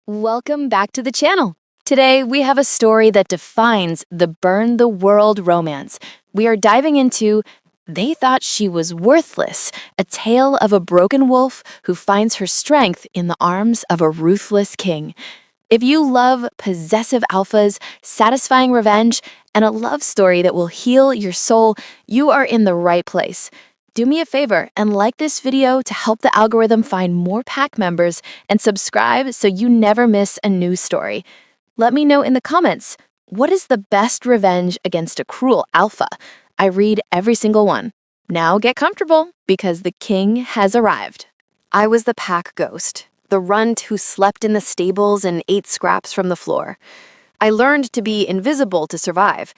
Welcome back to the channel. Today, we have a story that defines the Burn the World romance. We are diving into They Thought She Was Worthless, a tale of a broken wolf who finds her strength in the arms of a ruthless king. If you love possessive alphas, satisfying revenge, and a love story that will heal your soul, you are in the right place. Do me a favor and like this video to help the algorithm find more pack members and subscribe so you never miss a new story. Let me know in the comments, what is the best revenge against a cruel alpha? I read every single one. Now get comfortable because the king has arrived. I was the pack ghost, the runt who slept in the stables and ate scraps from the floor. I learned to be invisible to survive.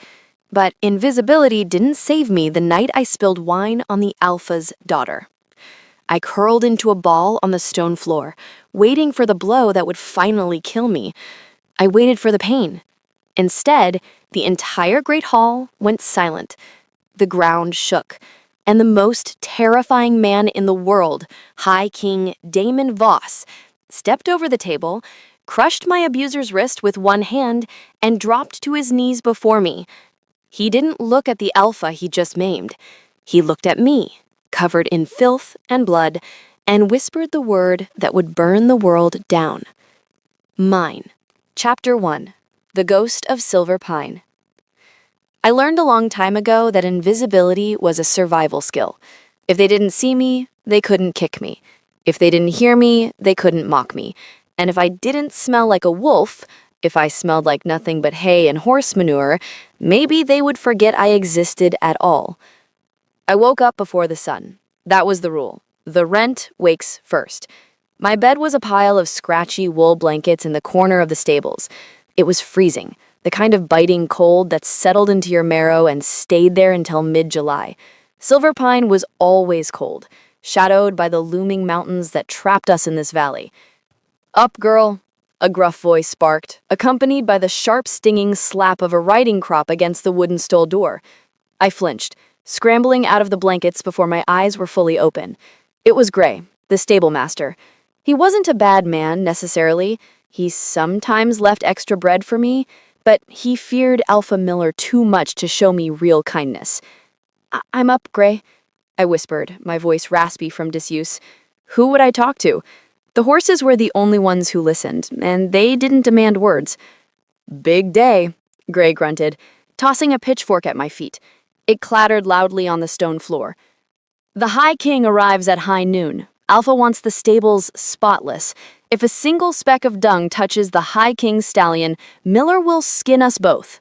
But invisibility didn't save me the night I spilled wine on the alpha's daughter. I curled into a ball on the stone floor, waiting for the blow that would finally kill me. I waited for the pain. Instead, the entire great hall went silent. The ground shook, and the most terrifying man in the world, High King Daemon Voss, stepped over the table, crushed my abuser's wrist with one hand, and dropped to his knees before me. He didn't look at the alpha he just maimed. He looked at me, covered in filth and blood, and whispered the word that would burn the world down. Mine. Chapter 1. The Ghost of Silver Pine. I learned a long time ago that invisibility was a survival skill. If they didn't see me, they couldn't kick me. If they didn't hear me, they couldn't mock me. And if I didn't smell like a wolf, if I smelled like nothing but hay and horse manure, maybe they would forget I existed at all. I woke up before the sun. That was the rule. The rent wakes first. My bed was a pile of scratchy wool blankets in the corner of the stables. It was freezing, the kind of biting cold that settled into your marrow and stayed there until mid-July. Silver Pine was always cold, shadowed by the looming mountains that trapped us in this valley. "Up, girl," a gruff voice sparked, accompanied by the sharp stinging slap of a riding crop against the wooden stole door. I flinched, scrambling out of the blankets before my eyes were fully open. It was Gray, the stable master. He wasn't a bad man, necessarily. He sometimes left extra bread for me, but he feared Alpha Miller too much to show me real kindness. I'm up, Gray," I whispered, my voice raspy from disuse. Who would I talk to? The horses were the only ones who listened, and they didn't demand words. "Big day," Gray grunted, tossing a pitchfork at my feet. It clattered loudly on the stone floor. "The High King arrives at high noon. Alpha wants the stables spotless. If a single speck of dung touches the High King's stallion, Miller will skin us both."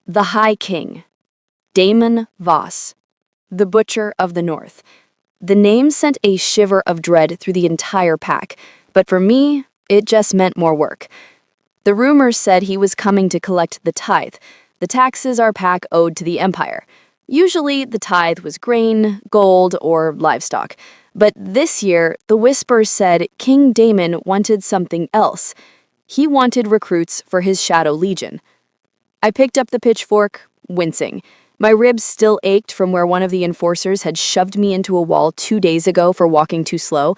The High King. Daemon Voss. The Butcher of the North. The name sent a shiver of dread through the entire pack, but for me, it just meant more work. The rumors said he was coming to collect the tithe, the taxes our pack owed to the Empire. Usually, the tithe was grain, gold, or livestock. But this year, the whispers said King Daemon wanted something else. He wanted recruits for his Shadow Legion. I picked up the pitchfork, wincing. My ribs still ached from where one of the enforcers had shoved me into a wall 2 days ago for walking too slow.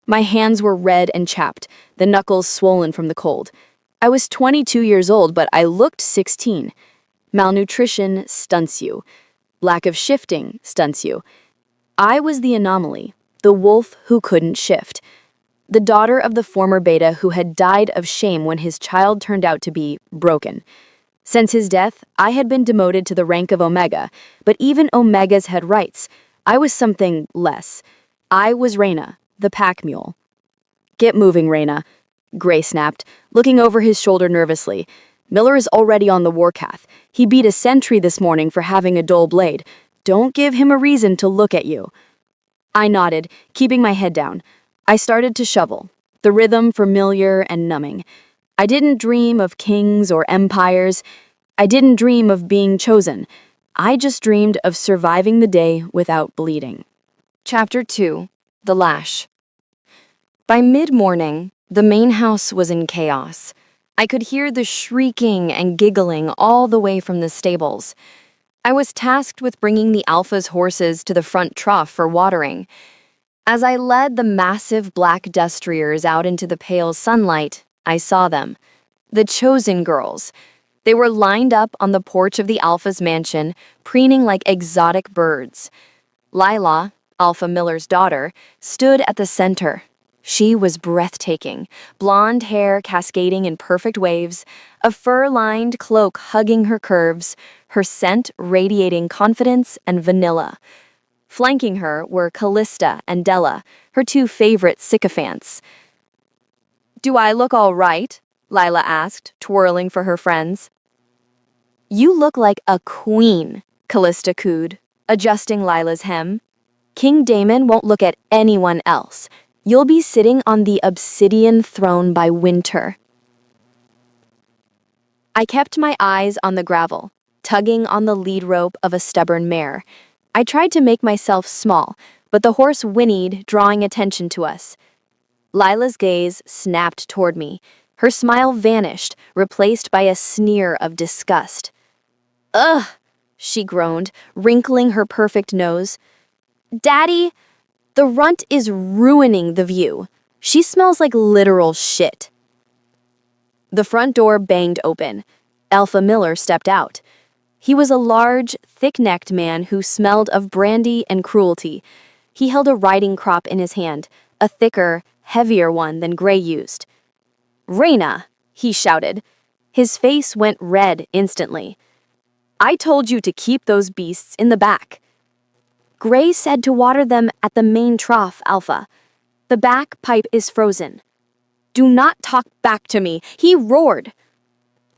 My hands were red and chapped, the knuckles swollen from the cold. I was 22 years old, but I looked 16. Malnutrition stunts you. Lack of shifting stunts you. I was the anomaly, the wolf who couldn't shift. The daughter of the former beta who had died of shame when his child turned out to be broken. Since his death, I had been demoted to the rank of Omega, but even Omegas had rights. I was something less. I was Reyna, the pack mule. "Get moving, Reyna," Gray snapped, looking over his shoulder nervously. "Miller is already on the warpath. He beat a sentry this morning for having a dull blade. Don't give him a reason to look at you." I nodded, keeping my head down. I started to shovel, the rhythm familiar and numbing. I didn't dream of kings or empires. I didn't dream of being chosen. I just dreamed of surviving the day without bleeding. Chapter 2. The Lash. By mid-morning, the main house was in chaos. I could hear the shrieking and giggling all the way from the stables. I was tasked with bringing the Alpha's horses to the front trough for watering. As I led the massive black destriers out into the pale sunlight, I saw them. The chosen girls. They were lined up on the porch of the Alpha's mansion, preening like exotic birds. Lila, Alpha Miller's daughter, stood at the center. She was breathtaking, blonde hair cascading in perfect waves, a fur-lined cloak hugging her curves, her scent radiating confidence and vanilla. Flanking her were Callista and Della, her two favorite sycophants. "Do I look all right?" Lila asked, twirling for her friends. "You look like a queen," Callista cooed, adjusting Lila's hem. "King Damon won't look at anyone else. You'll be sitting on the obsidian throne by winter." I kept my eyes on the gravel, tugging on the lead rope of a stubborn mare. I tried to make myself small, but the horse whinnied, drawing attention to us. Lila's gaze snapped toward me. Her smile vanished, replaced by a sneer of disgust. "Ugh," she groaned, wrinkling her perfect nose. "Daddy, the runt is ruining the view. She smells like literal shit." The front door banged open. Alpha Miller stepped out. He was a large, thick-necked man who smelled of brandy and cruelty. He held a riding crop in his hand, a thicker, heavier one than Gray used. "Raina," he shouted. His face went red instantly. "I told you to keep those beasts in the back." "Gray said to water them at the main trough, Alpha. The back pipe is frozen." "Do not talk back to me," he roared.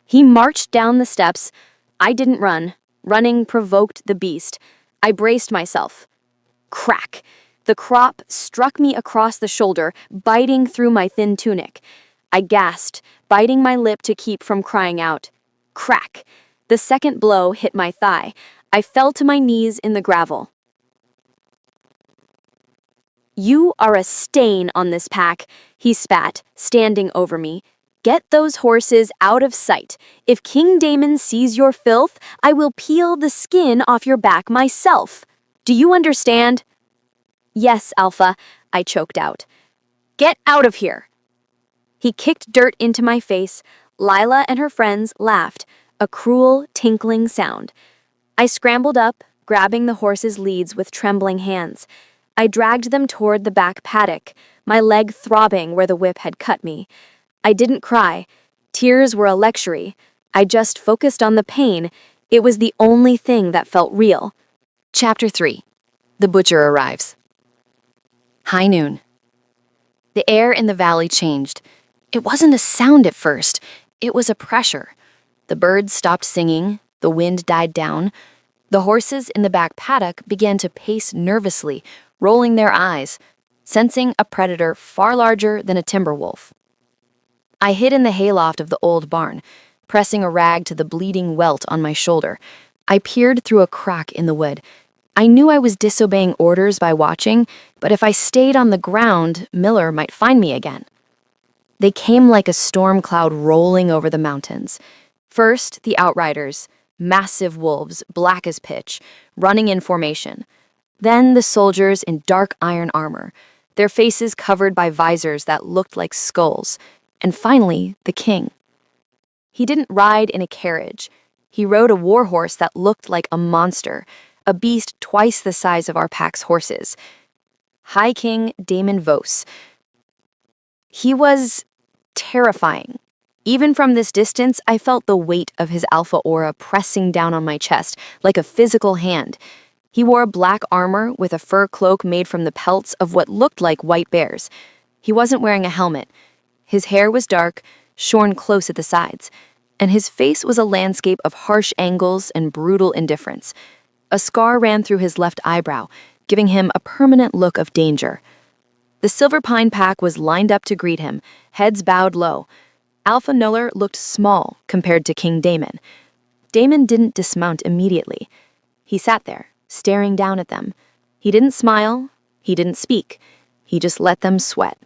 He marched down the steps. I didn't run. Running provoked the beast. I braced myself. Crack! The crop struck me across the shoulder, biting through my thin tunic. I gasped, biting my lip to keep from crying out. Crack! The second blow hit my thigh. I fell to my knees in the gravel. "You are a stain on this pack," he spat, standing over me. "Get those horses out of sight. If King Damon sees your filth, I will peel the skin off your back myself. Do you understand?" "Yes, Alpha," I choked out. "Get out of here." He kicked dirt into my face. Lila and her friends laughed, a cruel, tinkling sound. I scrambled up, grabbing the horses' leads with trembling hands. I dragged them toward the back paddock, my leg throbbing where the whip had cut me. I didn't cry. Tears were a luxury. I just focused on the pain. It was the only thing that felt real. Chapter 3. The Butcher Arrives. High noon. The air in the valley changed. It wasn't a sound at first. It was a pressure. The birds stopped singing. The wind died down. The horses in the back paddock began to pace nervously, rolling their eyes, sensing a predator far larger than a timber wolf. I hid in the hayloft of the old barn, pressing a rag to the bleeding welt on my shoulder. I peered through a crack in the wood. I knew I was disobeying orders by watching, but if I stayed on the ground, Miller might find me again. They came like a storm cloud rolling over the mountains. First, the outriders, massive wolves, black as pitch, running in formation. Then the soldiers in dark iron armor, their faces covered by visors that looked like skulls. And finally, the king. He didn't ride in a carriage. He rode a war horse that looked like a monster, a beast twice the size of our pack's horses. High King Damon Vos. He was terrifying. Even from this distance, I felt the weight of his alpha aura pressing down on my chest like a physical hand. He wore black armor with a fur cloak made from the pelts of what looked like white bears. He wasn't wearing a helmet. His hair was dark, shorn close at the sides, and his face was a landscape of harsh angles and brutal indifference. A scar ran through his left eyebrow, giving him a permanent look of danger. The Silver Pine pack was lined up to greet him, heads bowed low. Alpha Miller looked small compared to King Damon. Damon didn't dismount immediately. He sat there, staring down at them. He didn't smile. He didn't speak. He just let them sweat.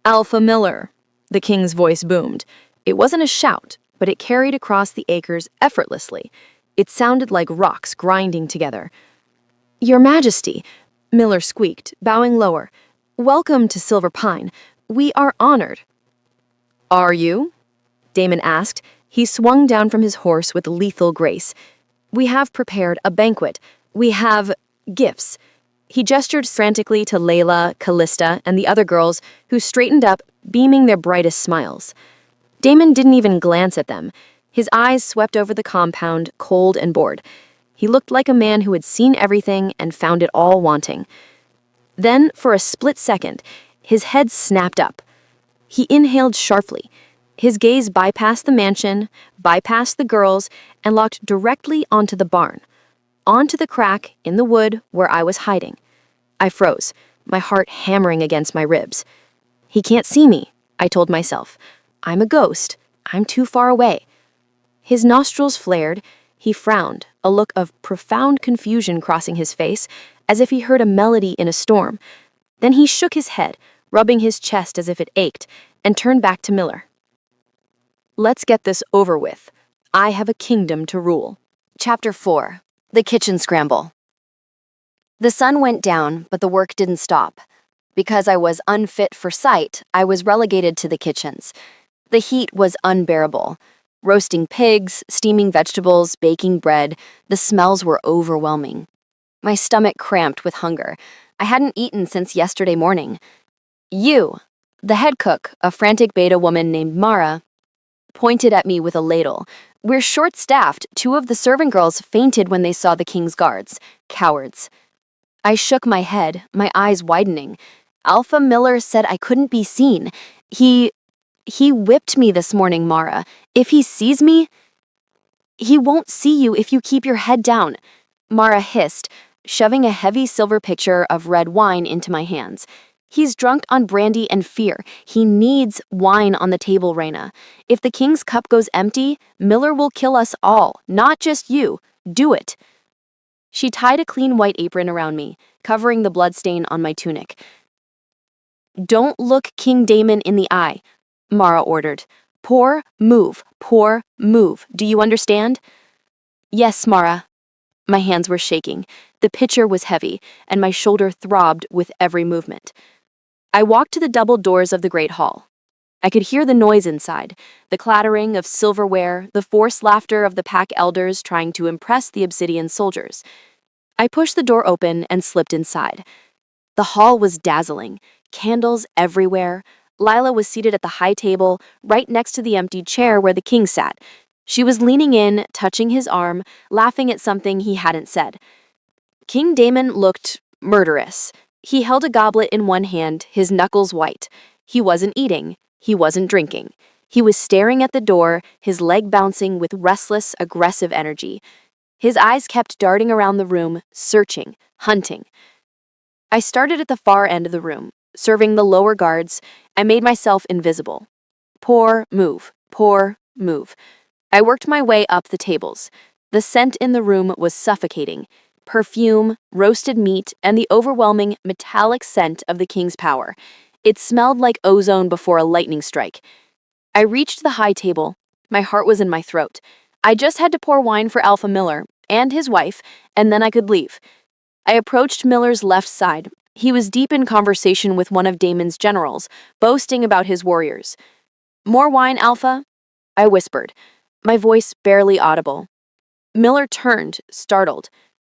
"Alpha Miller," the king's voice boomed. It wasn't a shout, but it carried across the acres effortlessly. It sounded like rocks grinding together. "Your Majesty," Miller squeaked, bowing lower. "Welcome to Silver Pine. We are honored." Are you? Damon asked. He swung down from his horse with lethal grace. We have prepared a banquet. We have gifts. He gestured frantically to Layla, Callista, and the other girls, who straightened up, beaming their brightest smiles. Damon didn't even glance at them. His eyes swept over the compound, cold and bored. He looked like a man who had seen everything and found it all wanting. Then, for a split second, his head snapped up. He inhaled sharply. His gaze bypassed the mansion, bypassed the girls, and locked directly onto the barn, onto the crack in the wood where I was hiding. I froze, my heart hammering against my ribs. He can't see me, I told myself. I'm a ghost. I'm too far away. His nostrils flared. He frowned, a look of profound confusion crossing his face, as if he heard a melody in a storm. Then he shook his head, rubbing his chest as if it ached, and turned back to Miller. Let's get this over with. I have a kingdom to rule. Chapter 4. The Kitchen Scramble. The sun went down, but the work didn't stop. Because I was unfit for sight, I was relegated to the kitchens. The heat was unbearable. Roasting pigs, steaming vegetables, baking bread, the smells were overwhelming. My stomach cramped with hunger. I hadn't eaten since yesterday morning. You, the head cook, a frantic beta woman named Mara, pointed at me with a ladle. We're short-staffed. 2 of the servant girls fainted when they saw the king's guards. Cowards. I shook my head, my eyes widening. Alpha Miller said I couldn't be seen. He whipped me this morning, Mara. If he sees me, he won't see you if you keep your head down, Mara hissed, shoving a heavy silver pitcher of red wine into my hands. He's drunk on brandy and fear. He needs wine on the table, Raina. If the king's cup goes empty, Miller will kill us all, not just you. Do it. She tied a clean white apron around me, covering the bloodstain on my tunic. Don't look King Damon in the eye, Mara ordered. Poor move. Do you understand? Yes, Mara. My hands were shaking. The pitcher was heavy, and my shoulder throbbed with every movement. I walked to the double doors of the great hall. I could hear the noise inside, the clattering of silverware, the forced laughter of the pack elders trying to impress the obsidian soldiers. I pushed the door open and slipped inside. The hall was dazzling, candles everywhere. Lila was seated at the high table, right next to the empty chair where the king sat. She was leaning in, touching his arm, laughing at something he hadn't said. King Damon looked murderous. He held a goblet in one hand, his knuckles white. He wasn't eating. He wasn't drinking. He was staring at the door, his leg bouncing with restless, aggressive energy. His eyes kept darting around the room, searching, hunting. I started at the far end of the room, serving the lower guards. I made myself invisible. Poor move. I worked my way up the tables. The scent in the room was suffocating. Perfume, roasted meat, and the overwhelming metallic scent of the king's power. It smelled like ozone before a lightning strike. I reached the high table. My heart was in my throat. I just had to pour wine for Alpha Miller and his wife, and then I could leave. I approached Miller's left side. He was deep in conversation with one of Damon's generals, boasting about his warriors. More wine, Alpha? I whispered, my voice barely audible. Miller turned, startled.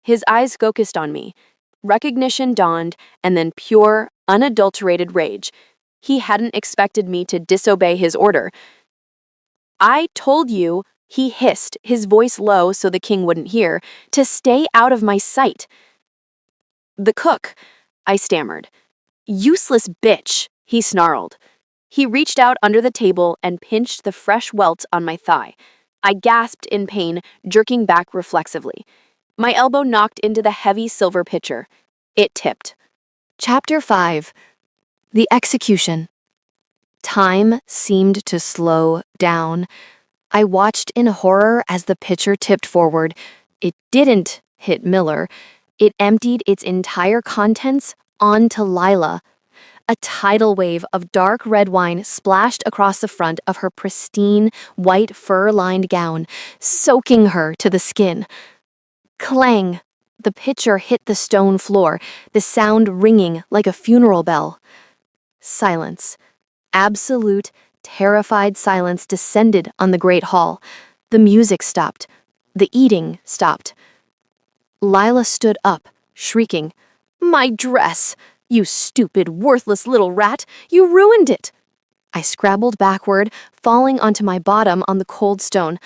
His eyes focused on me. Recognition dawned, and then pure, unadulterated rage. He hadn't expected me to disobey his order. I told you, he hissed, his voice low so the king wouldn't hear, to stay out of my sight. The cook, I stammered. Useless bitch, he snarled. He reached out under the table and pinched the fresh welt on my thigh. I gasped in pain, jerking back reflexively. My elbow knocked into the heavy silver pitcher. It tipped. Chapter 5. The Execution. Time seemed to slow down. I watched in horror as the pitcher tipped forward. It didn't hit Miller. It emptied its entire contents onto Lila. A tidal wave of dark red wine splashed across the front of her pristine, white fur-lined gown, soaking her to the skin. Clang! The pitcher hit the stone floor, the sound ringing like a funeral bell. Silence. Absolute, Terrified silence descended on the great hall. The music stopped. The eating stopped. Lila stood up, shrieking, "My dress! You stupid, worthless little rat! You ruined it!" I scrabbled backward, falling onto my bottom on the cold stone.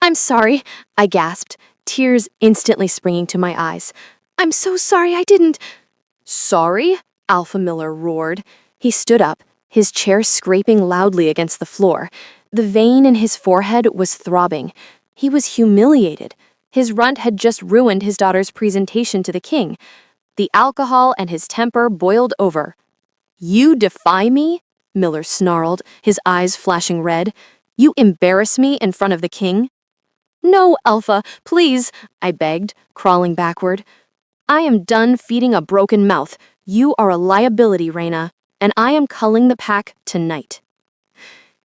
"I'm sorry," I gasped, tears instantly springing to my eyes. "I'm so sorry, I didn't—" "Sorry?" Alpha Miller roared. He stood up, his chair scraping loudly against the floor. The vein in his forehead was throbbing. He was humiliated. His runt had just ruined his daughter's presentation to the king. The alcohol and his temper boiled over. "You defy me?" Miller snarled, his eyes flashing red. "You embarrass me in front of the king?" "No, Alpha, please," I begged, crawling backward. "I am done feeding a broken mouth. You are a liability, Reina, and I am culling the pack tonight."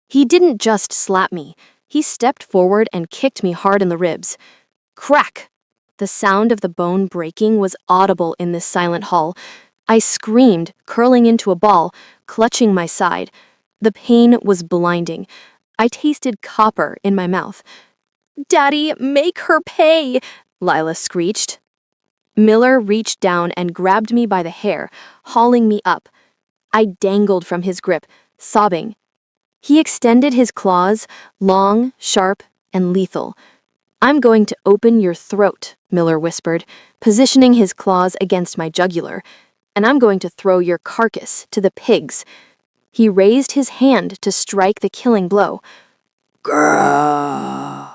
He didn't just slap me. He stepped forward and kicked me hard in the ribs. Crack! The sound of the bone breaking was audible in this silent hall. I screamed, curling into a ball, clutching my side. The pain was blinding. I tasted copper in my mouth. "Daddy, make her pay!" Lila screeched. Miller reached down and grabbed me by the hair, hauling me up. I dangled from his grip, sobbing. He extended his claws, long, sharp, and lethal. "I'm going to open your throat," Miller whispered, positioning his claws against my jugular. "And I'm going to throw your carcass to the pigs." He raised his hand to strike the killing blow. Grrrr.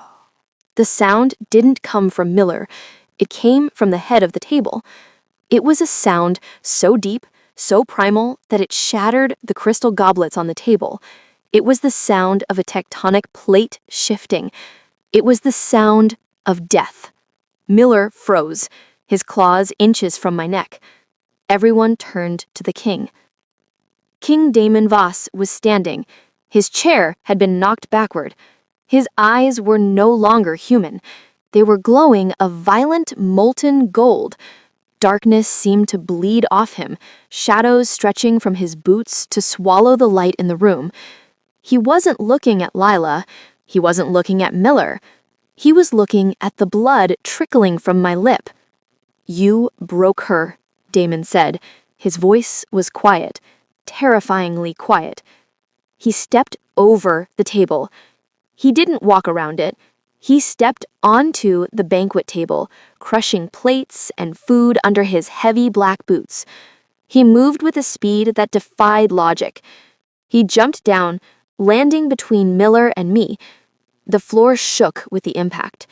The sound didn't come from Miller. It came from the head of the table. It was a sound so deep, so primal, that it shattered the crystal goblets on the table. It was the sound of a tectonic plate shifting. It was the sound of death. Miller froze, his claws inches from my neck. Everyone turned to the king. King Damon Voss was standing. His chair had been knocked backward. His eyes were no longer human. They were glowing a violent, molten gold. Darkness seemed to bleed off him, shadows stretching from his boots to swallow the light in the room. He wasn't looking at Lila. He wasn't looking at Miller. He was looking at the blood trickling from my lip. "You broke her," Damon said. His voice was quiet, terrifyingly quiet. He stepped over the table. He didn't walk around it. He stepped onto the banquet table, crushing plates and food under his heavy black boots. He moved with a speed that defied logic. He jumped down, landing between Miller and me. The floor shook with the impact.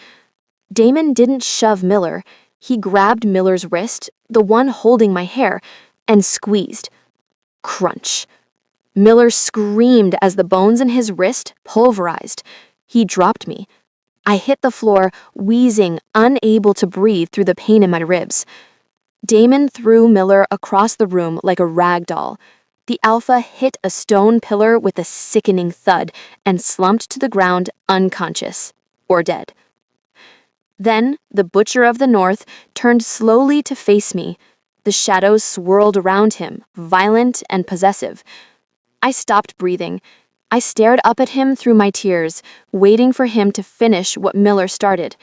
Damon didn't shove Miller. He grabbed Miller's wrist, the one holding my hair, and squeezed. Crunch. Miller screamed as the bones in his wrist pulverized. He dropped me. I hit the floor, wheezing, unable to breathe through the pain in my ribs. Damon threw Miller across the room like a rag doll. The Alpha hit a stone pillar with a sickening thud and slumped to the ground unconscious, or dead. Then the Butcher of the North turned slowly to face me. The shadows swirled around him, violent and possessive. I stopped breathing. I stared up at him through my tears, waiting for him to finish what Miller started.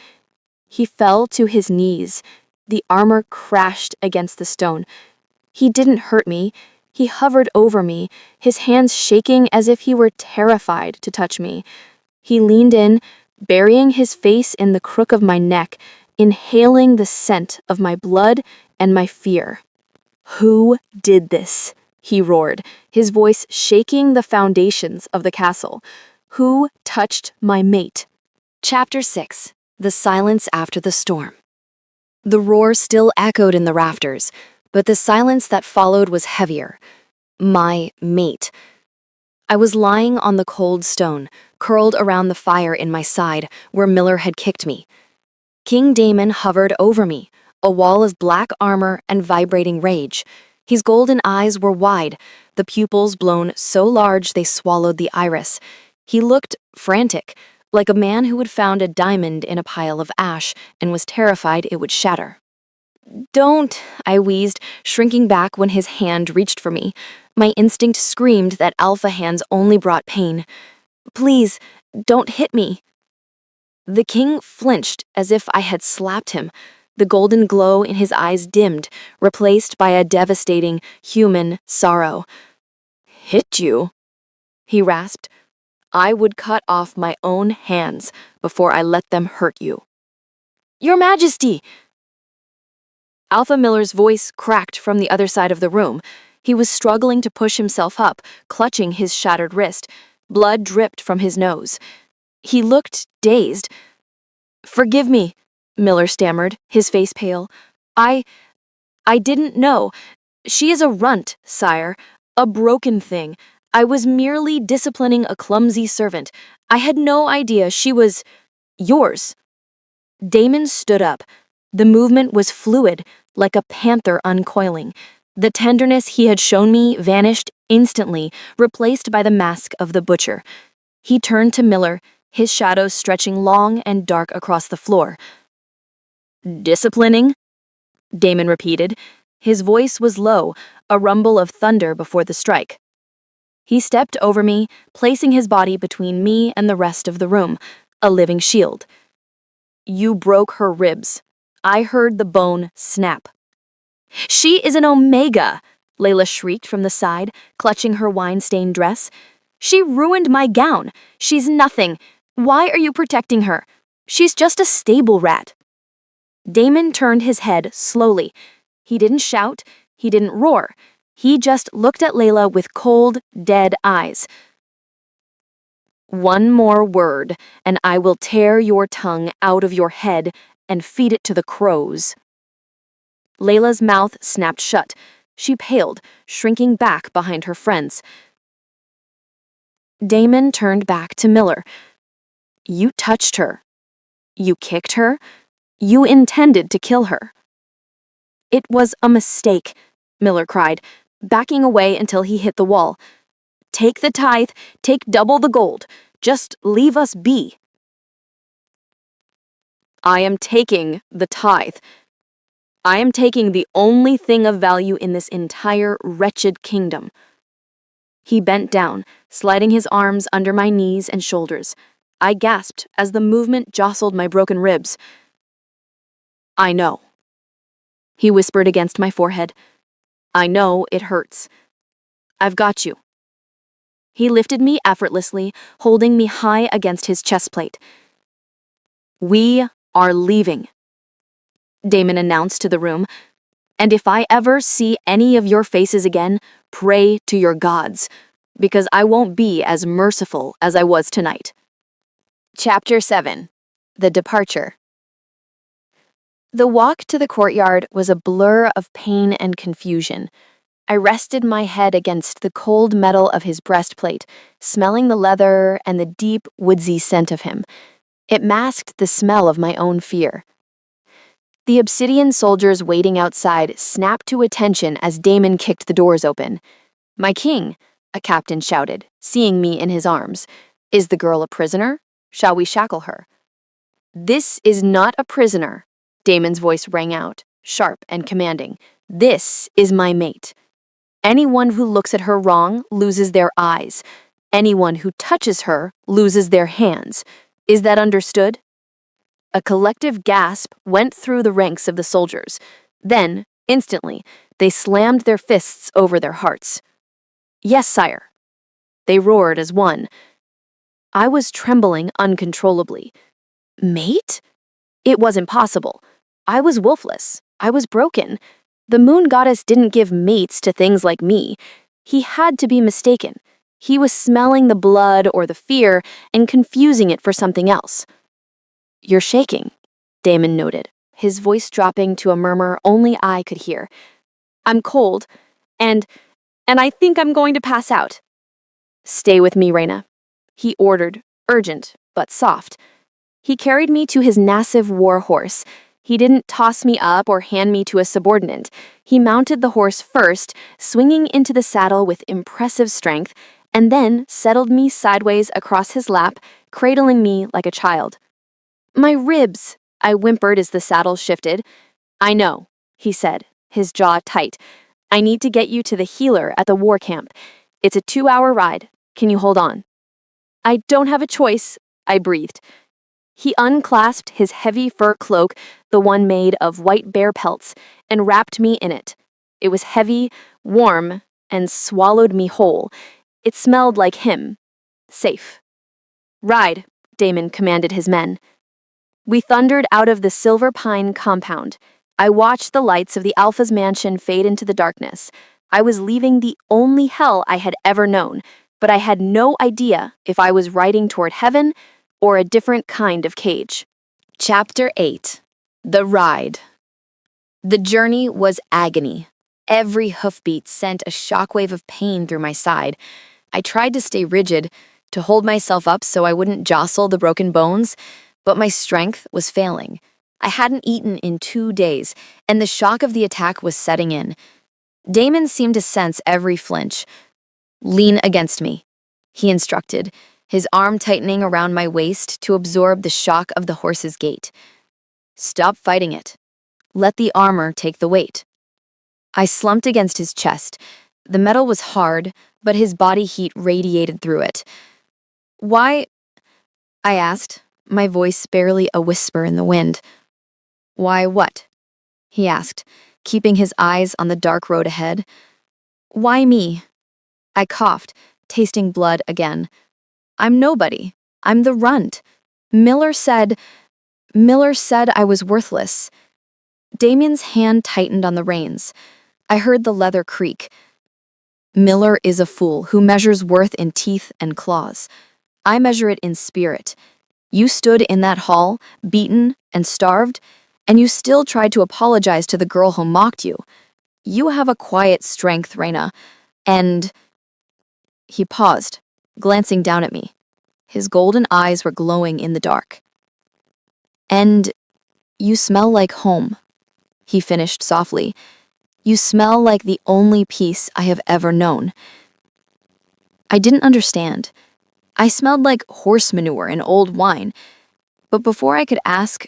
He fell to his knees. The armor crashed against the stone. He didn't hurt me. He hovered over me, his hands shaking as if he were terrified to touch me. He leaned in, burying his face in the crook of my neck, inhaling the scent of my blood and my fear. "Who did this?" he roared, his voice shaking the foundations of the castle. "Who touched my mate?" Chapter 6. The Silence After the Storm. The roar still echoed in the rafters, but the silence that followed was heavier. My mate. I was lying on the cold stone, curled around the fire in my side, where Miller had kicked me. King Damon hovered over me, a wall of black armor and vibrating rage. His golden eyes were wide, the pupils blown so large they swallowed the iris. He looked frantic, like a man who had found a diamond in a pile of ash and was terrified it would shatter. "Don't," I wheezed, shrinking back when his hand reached for me. My instinct screamed that alpha hands only brought pain. "Please, don't hit me." The king flinched as if I had slapped him. The golden glow in his eyes dimmed, replaced by a devastating, human sorrow. "Hit you?" he rasped. "I would cut off my own hands before I let them hurt you." "Your Majesty!" Alpha Miller's voice cracked from the other side of the room. He was struggling to push himself up, clutching his shattered wrist. Blood dripped from his nose. He looked dazed. "Forgive me," Miller stammered, his face pale. I didn't know. She is a runt, sire. A broken thing. I was merely disciplining a clumsy servant. I had no idea she was yours." Damon stood up. The movement was fluid, like a panther uncoiling. The tenderness he had shown me vanished instantly, replaced by the mask of the butcher. He turned to Miller, his shadows stretching long and dark across the floor. "Disciplining?" Damon repeated. His voice was low, a rumble of thunder before the strike. He stepped over me, placing his body between me and the rest of the room, a living shield. "You broke her ribs. I heard the bone snap." "She is an Omega!" Layla shrieked from the side, clutching her wine-stained dress. "She ruined my gown. She's nothing. Why are you protecting her? She's just a stable rat." Damon turned his head slowly. He didn't shout. He didn't roar. He just looked at Layla with cold, dead eyes. "One more word, and I will tear your tongue out of your head and feed it to the crows." Layla's mouth snapped shut. She paled, shrinking back behind her friends. Damon turned back to Miller. "You touched her. You kicked her. You intended to kill her." "It was a mistake," Miller cried, backing away until he hit the wall. "Take the tithe, take double the gold. Just leave us be." "I am taking the tithe. I am taking the only thing of value in this entire wretched kingdom." He bent down, sliding his arms under my knees and shoulders. I gasped as the movement jostled my broken ribs. "I know," he whispered against my forehead. "I know it hurts. I've got you." He lifted me effortlessly, holding me high against his chest plate. "We are leaving," Damon announced to the room. "And if I ever see any of your faces again, pray to your gods, because I won't be as merciful as I was tonight." Chapter 7. The Departure. The walk to the courtyard was a blur of pain and confusion. I rested my head against the cold metal of his breastplate, smelling the leather and the deep, woodsy scent of him. It masked the smell of my own fear. The obsidian soldiers waiting outside snapped to attention as Damon kicked the doors open. "My king," a captain shouted, seeing me in his arms. "Is the girl a prisoner? Shall we shackle her?" "This is not a prisoner," Damon's voice rang out, sharp and commanding. "This is my mate. Anyone who looks at her wrong loses their eyes. Anyone who touches her loses their hands. Is that understood?" A collective gasp went through the ranks of the soldiers. Then, instantly, they slammed their fists over their hearts. "Yes, sire." They roared as one. I was trembling uncontrollably. Mate? It was impossible. I was wolfless. I was broken. The moon goddess didn't give mates to things like me. He had to be mistaken. He was smelling the blood or the fear and confusing it for something else. "You're shaking," Damon noted, his voice dropping to a murmur only I could hear. "I'm cold, and I think I'm going to pass out." "Stay with me, Reyna," he ordered, urgent but soft. He carried me to his massive war horse. He didn't toss me up or hand me to a subordinate. He mounted the horse first, swinging into the saddle with impressive strength, and then settled me sideways across his lap, cradling me like a child. "My ribs," I whimpered as the saddle shifted. "I know," he said, his jaw tight. I need to get you to the healer at the war camp. It's a 2-hour ride. Can you hold on?" "I don't have a choice," I breathed. He unclasped his heavy fur cloak, the one made of white bear pelts, and wrapped me in it. It was heavy, warm, and swallowed me whole. It smelled like him. Safe. "Ride," Damon commanded his men. We thundered out of the Silver Pine compound. I watched the lights of the Alpha's mansion fade into the darkness. I was leaving the only hell I had ever known, but I had no idea if I was riding toward heaven or a different kind of cage. Chapter 8. The Ride. The journey was agony. Every hoofbeat sent a shockwave of pain through my side. I tried to stay rigid, to hold myself up so I wouldn't jostle the broken bones, but my strength was failing. I hadn't eaten in 2 days, and the shock of the attack was setting in. Damon seemed to sense every flinch. "Lean against me," he instructed, his arm tightening around my waist to absorb the shock of the horse's gait. "Stop fighting it. Let the armor take the weight." I slumped against his chest. The metal was hard, but his body heat radiated through it. "Why?" I asked, my voice barely a whisper in the wind. "Why what?" he asked, keeping his eyes on the dark road ahead. "Why me?" I coughed, tasting blood again. "I'm nobody. I'm the runt. Miller said I was worthless." Damien's hand tightened on the reins. I heard the leather creak. "Miller is a fool who measures worth in teeth and claws. I measure it in spirit. You stood in that hall, beaten and starved, and you still tried to apologize to the girl who mocked you. You have a quiet strength, Reyna, and—" He paused, glancing down at me. His golden eyes were glowing in the dark. "And you smell like home," he finished softly. "You smell like the only peace I have ever known." I didn't understand. I smelled like horse manure and old wine. But before I could ask,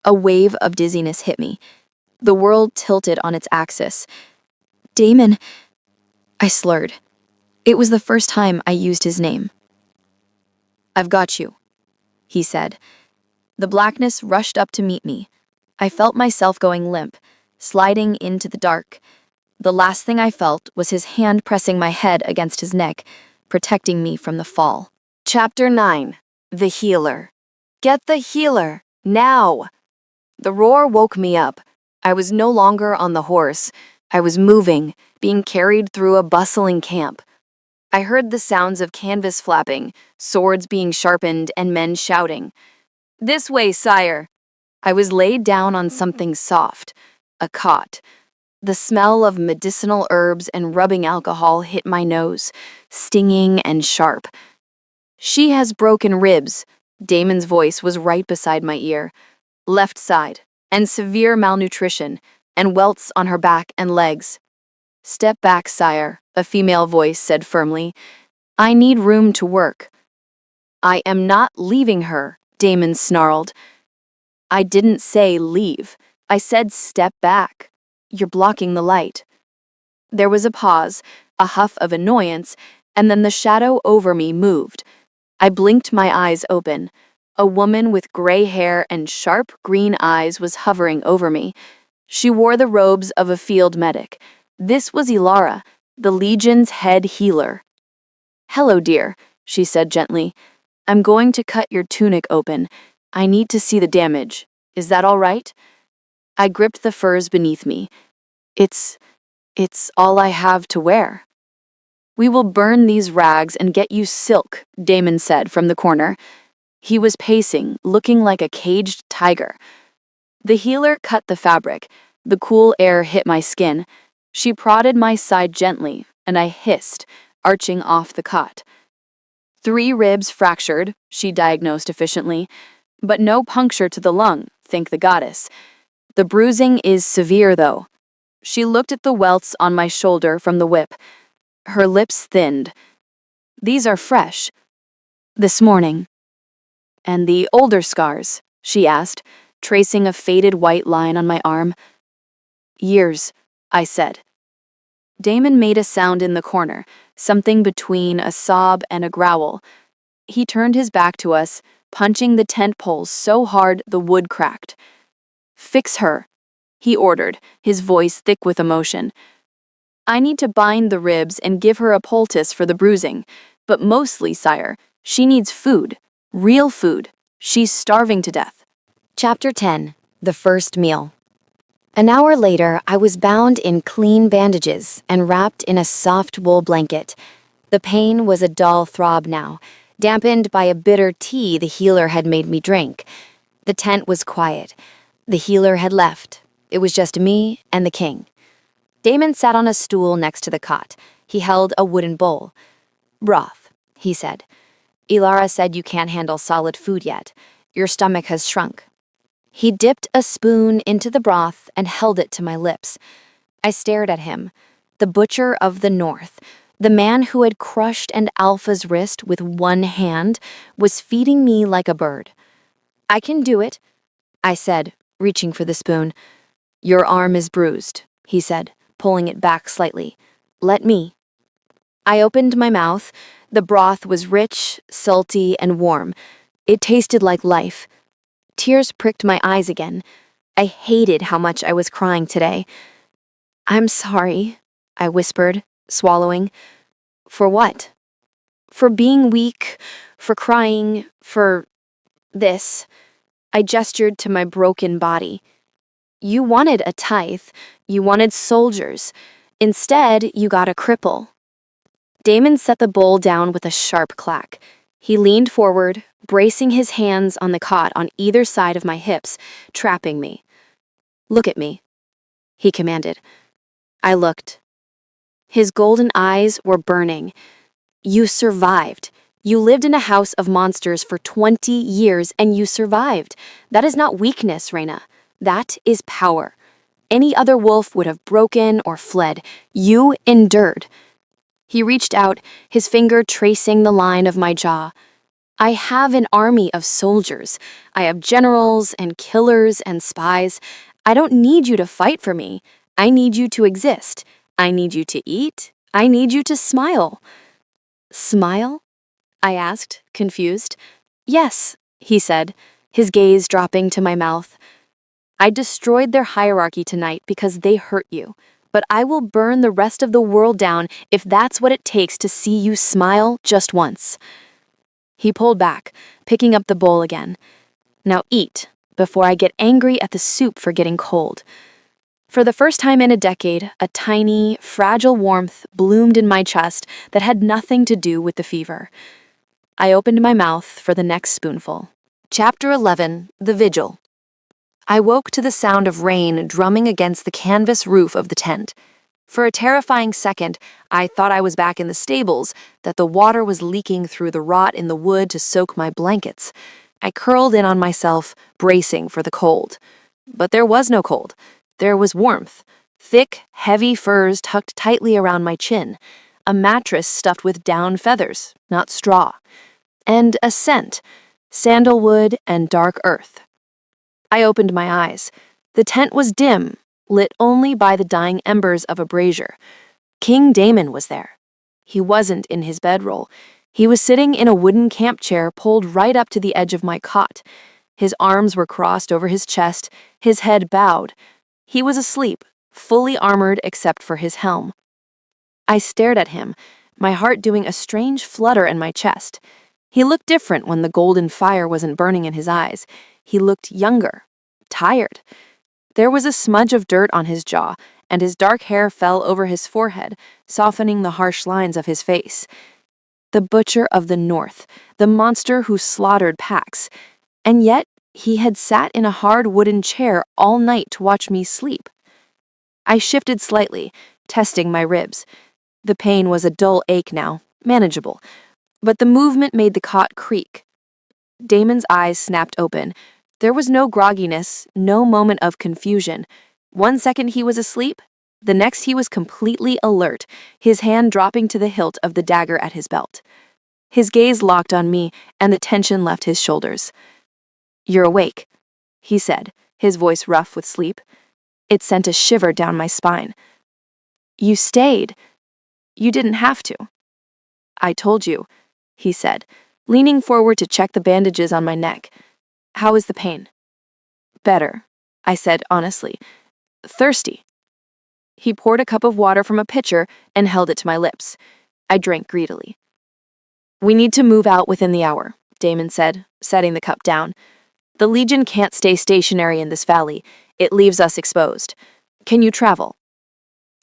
a wave of dizziness hit me. The world tilted on its axis. "Damon," I slurred. It was the first time I used his name. "I've got you," he said. The blackness rushed up to meet me. I felt myself going limp, sliding into the dark. The last thing I felt was his hand pressing my head against his neck, protecting me from the fall. Chapter 9. The Healer. "Get the healer, now!" The roar woke me up. I was no longer on the horse. I was moving, being carried through a bustling camp. I heard the sounds of canvas flapping, swords being sharpened, and men shouting. "This way, sire!" I was laid down on something soft, a cot. The smell of medicinal herbs and rubbing alcohol hit my nose, stinging and sharp. "She has broken ribs," Damon's voice was right beside my ear. "Left side, and severe malnutrition, and welts on her back and legs." "Step back, sire," a female voice said firmly. "I need room to work." "I am not leaving her," Damon snarled. "I didn't say leave. I said step back. You're blocking the light." There was a pause, a huff of annoyance, and then the shadow over me moved. I blinked my eyes open. A woman with gray hair and sharp green eyes was hovering over me. She wore the robes of a field medic. This was Ilara, the Legion's head healer. "Hello, dear," she said gently. "I'm going to cut your tunic open. I need to see the damage. Is that all right?" I gripped the furs beneath me. It's all I have to wear." "We will burn these rags and get you silk," Damon said from the corner. He was pacing, looking like a caged tiger. The healer cut the fabric. The cool air hit my skin. She prodded my side gently, and I hissed, arching off the cot. 3 ribs fractured, she diagnosed efficiently, but no puncture to the lung, thank the goddess. The bruising is severe, though. She looked at the welts on my shoulder from the whip. Her lips thinned. "These are fresh. This morning." "And the older scars?" she asked, tracing a faded white line on my arm. "Years," I said. Damon made a sound in the corner, something between a sob and a growl. He turned his back to us, punching the tent poles so hard the wood cracked. "Fix her," he ordered, his voice thick with emotion. "I need to bind the ribs and give her a poultice for the bruising, but mostly, sire, she needs food. Real food. She's starving to death." Chapter 10. The First Meal. An hour later, I was bound in clean bandages and wrapped in a soft wool blanket. The pain was a dull throb now, dampened by a bitter tea the healer had made me drink. The tent was quiet. The healer had left. It was just me and the king. Damon sat on a stool next to the cot. He held a wooden bowl. "Broth," he said. "Ilara said you can't handle solid food yet. Your stomach has shrunk." He dipped a spoon into the broth and held it to my lips. I stared at him. The butcher of the north, the man who had crushed an alpha's wrist with one hand, was feeding me like a bird. "I can do it," I said, reaching for the spoon. "Your arm is bruised," he said, pulling it back slightly. "Let me." I opened my mouth. The broth was rich, salty, and warm. It tasted like life. Tears pricked my eyes again. I hated how much I was crying today. "I'm sorry," I whispered, swallowing. "For what?" "For being weak, for crying, for this." I gestured to my broken body. "You wanted a tithe. You wanted soldiers. Instead, you got a cripple." Damon set the bowl down with a sharp clack. He leaned forward, bracing his hands on the cot on either side of my hips, trapping me. "Look at me," he commanded. I looked. His golden eyes were burning. "You survived. You lived in a house of monsters for 20 years and you survived. That is not weakness, Reyna. That is power. Any other wolf would have broken or fled. You endured." He reached out, his finger tracing the line of my jaw. "I have an army of soldiers. I have generals and killers and spies. I don't need you to fight for me. I need you to exist. I need you to eat. I need you to smile." "Smile?" I asked, confused. "Yes," he said, his gaze dropping to my mouth. "I destroyed their hierarchy tonight because they hurt you. But I will burn the rest of the world down if that's what it takes to see you smile just once." He pulled back, picking up the bowl again. "Now eat, before I get angry at the soup for getting cold." For the first time in a decade, a tiny, fragile warmth bloomed in my chest that had nothing to do with the fever. I opened my mouth for the next spoonful. Chapter 11. The Vigil. I woke to the sound of rain drumming against the canvas roof of the tent. For a terrifying second, I thought I was back in the stables, that the water was leaking through the rot in the wood to soak my blankets. I curled in on myself, bracing for the cold. But there was no cold. There was warmth. Thick, heavy furs tucked tightly around my chin. A mattress stuffed with down feathers, not straw. And a scent, sandalwood and dark earth. I opened my eyes. The tent was dim, lit only by the dying embers of a brazier. King Damon was there. He wasn't in his bedroll. He was sitting in a wooden camp chair pulled right up to the edge of my cot. His arms were crossed over his chest, his head bowed. He was asleep, fully armored except for his helm. I stared at him, my heart doing a strange flutter in my chest. He looked different when the golden fire wasn't burning in his eyes. He looked younger, tired. There was a smudge of dirt on his jaw, and his dark hair fell over his forehead, softening the harsh lines of his face. The butcher of the north, the monster who slaughtered packs. And yet, he had sat in a hard wooden chair all night to watch me sleep. I shifted slightly, testing my ribs. The pain was a dull ache now, manageable, but the movement made the cot creak. Damon's eyes snapped open. There was no grogginess, no moment of confusion. 1 second he was asleep, the next he was completely alert, his hand dropping to the hilt of the dagger at his belt. His gaze locked on me, and the tension left his shoulders. "You're awake," he said, his voice rough with sleep. It sent a shiver down my spine. You stayed. You didn't have to. I told you, he said, leaning forward to check the bandages on my neck. How is the pain? Better, I said honestly. Thirsty. He poured a cup of water from a pitcher and held it to my lips. I drank greedily. We need to move out within the hour, Damon said, setting the cup down. The Legion can't stay stationary in this valley. It leaves us exposed. Can you travel?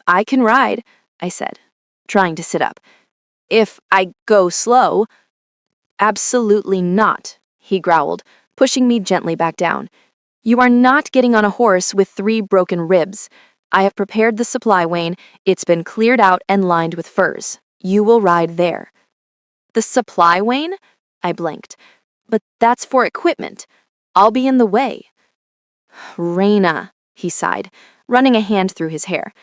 I can ride, I said, trying to sit up. If I go slow. Absolutely not, he growled, pushing me gently back down. You are not getting on a horse with 3 broken ribs. I have prepared the supply wain. It's been cleared out and lined with furs. You will ride there. The supply wain? I blinked. But that's for equipment. I'll be in the way. Reyna, he sighed, running a hand through his hair.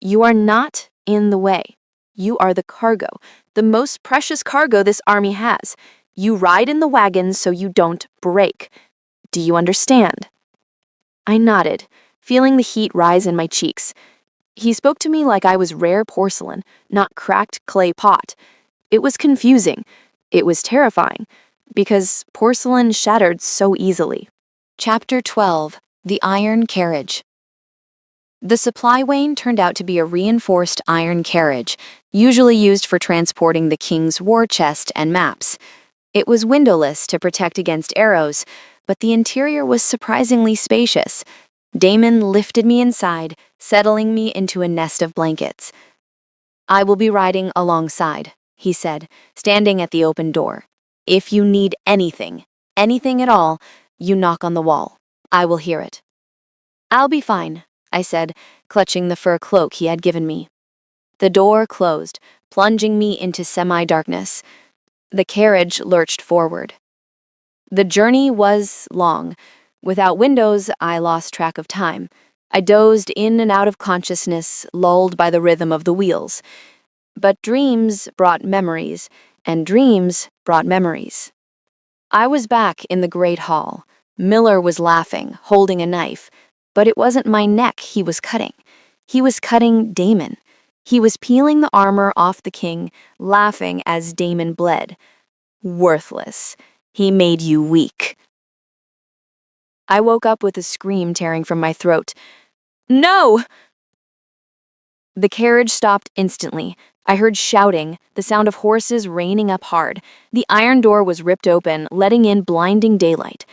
You are not in the way. You are the cargo, the most precious cargo this army has. You ride in the wagons so you don't break. Do you understand? I nodded, feeling the heat rise in my cheeks. He spoke to me like I was rare porcelain, not cracked clay pot. It was confusing. It was terrifying, because porcelain shattered so easily. Chapter 12: The Iron Carriage. The supply wain turned out to be a reinforced iron carriage, usually used for transporting the king's war chest and maps. It was windowless to protect against arrows, but the interior was surprisingly spacious. Damon lifted me inside, settling me into a nest of blankets. I will be riding alongside, he said, standing at the open door. If you need anything at all, you knock on the wall. I will hear it. I'll be fine, I said, clutching the fur cloak he had given me. The door closed, plunging me into semi-darkness. The carriage lurched forward. The journey was long. Without windows, I lost track of time. I dozed in and out of consciousness, lulled by the rhythm of the wheels. But dreams brought memories, and dreams brought memories. I was back in the great hall. Miller was laughing, holding a knife, but it wasn't my neck he was cutting. He was cutting Damon. He was peeling the armor off the king, laughing as Damon bled. Worthless. He made you weak. I woke up with a scream tearing from my throat. No! The carriage stopped instantly. I heard shouting, the sound of horses reining up hard. The iron door was ripped open, letting in blinding daylight.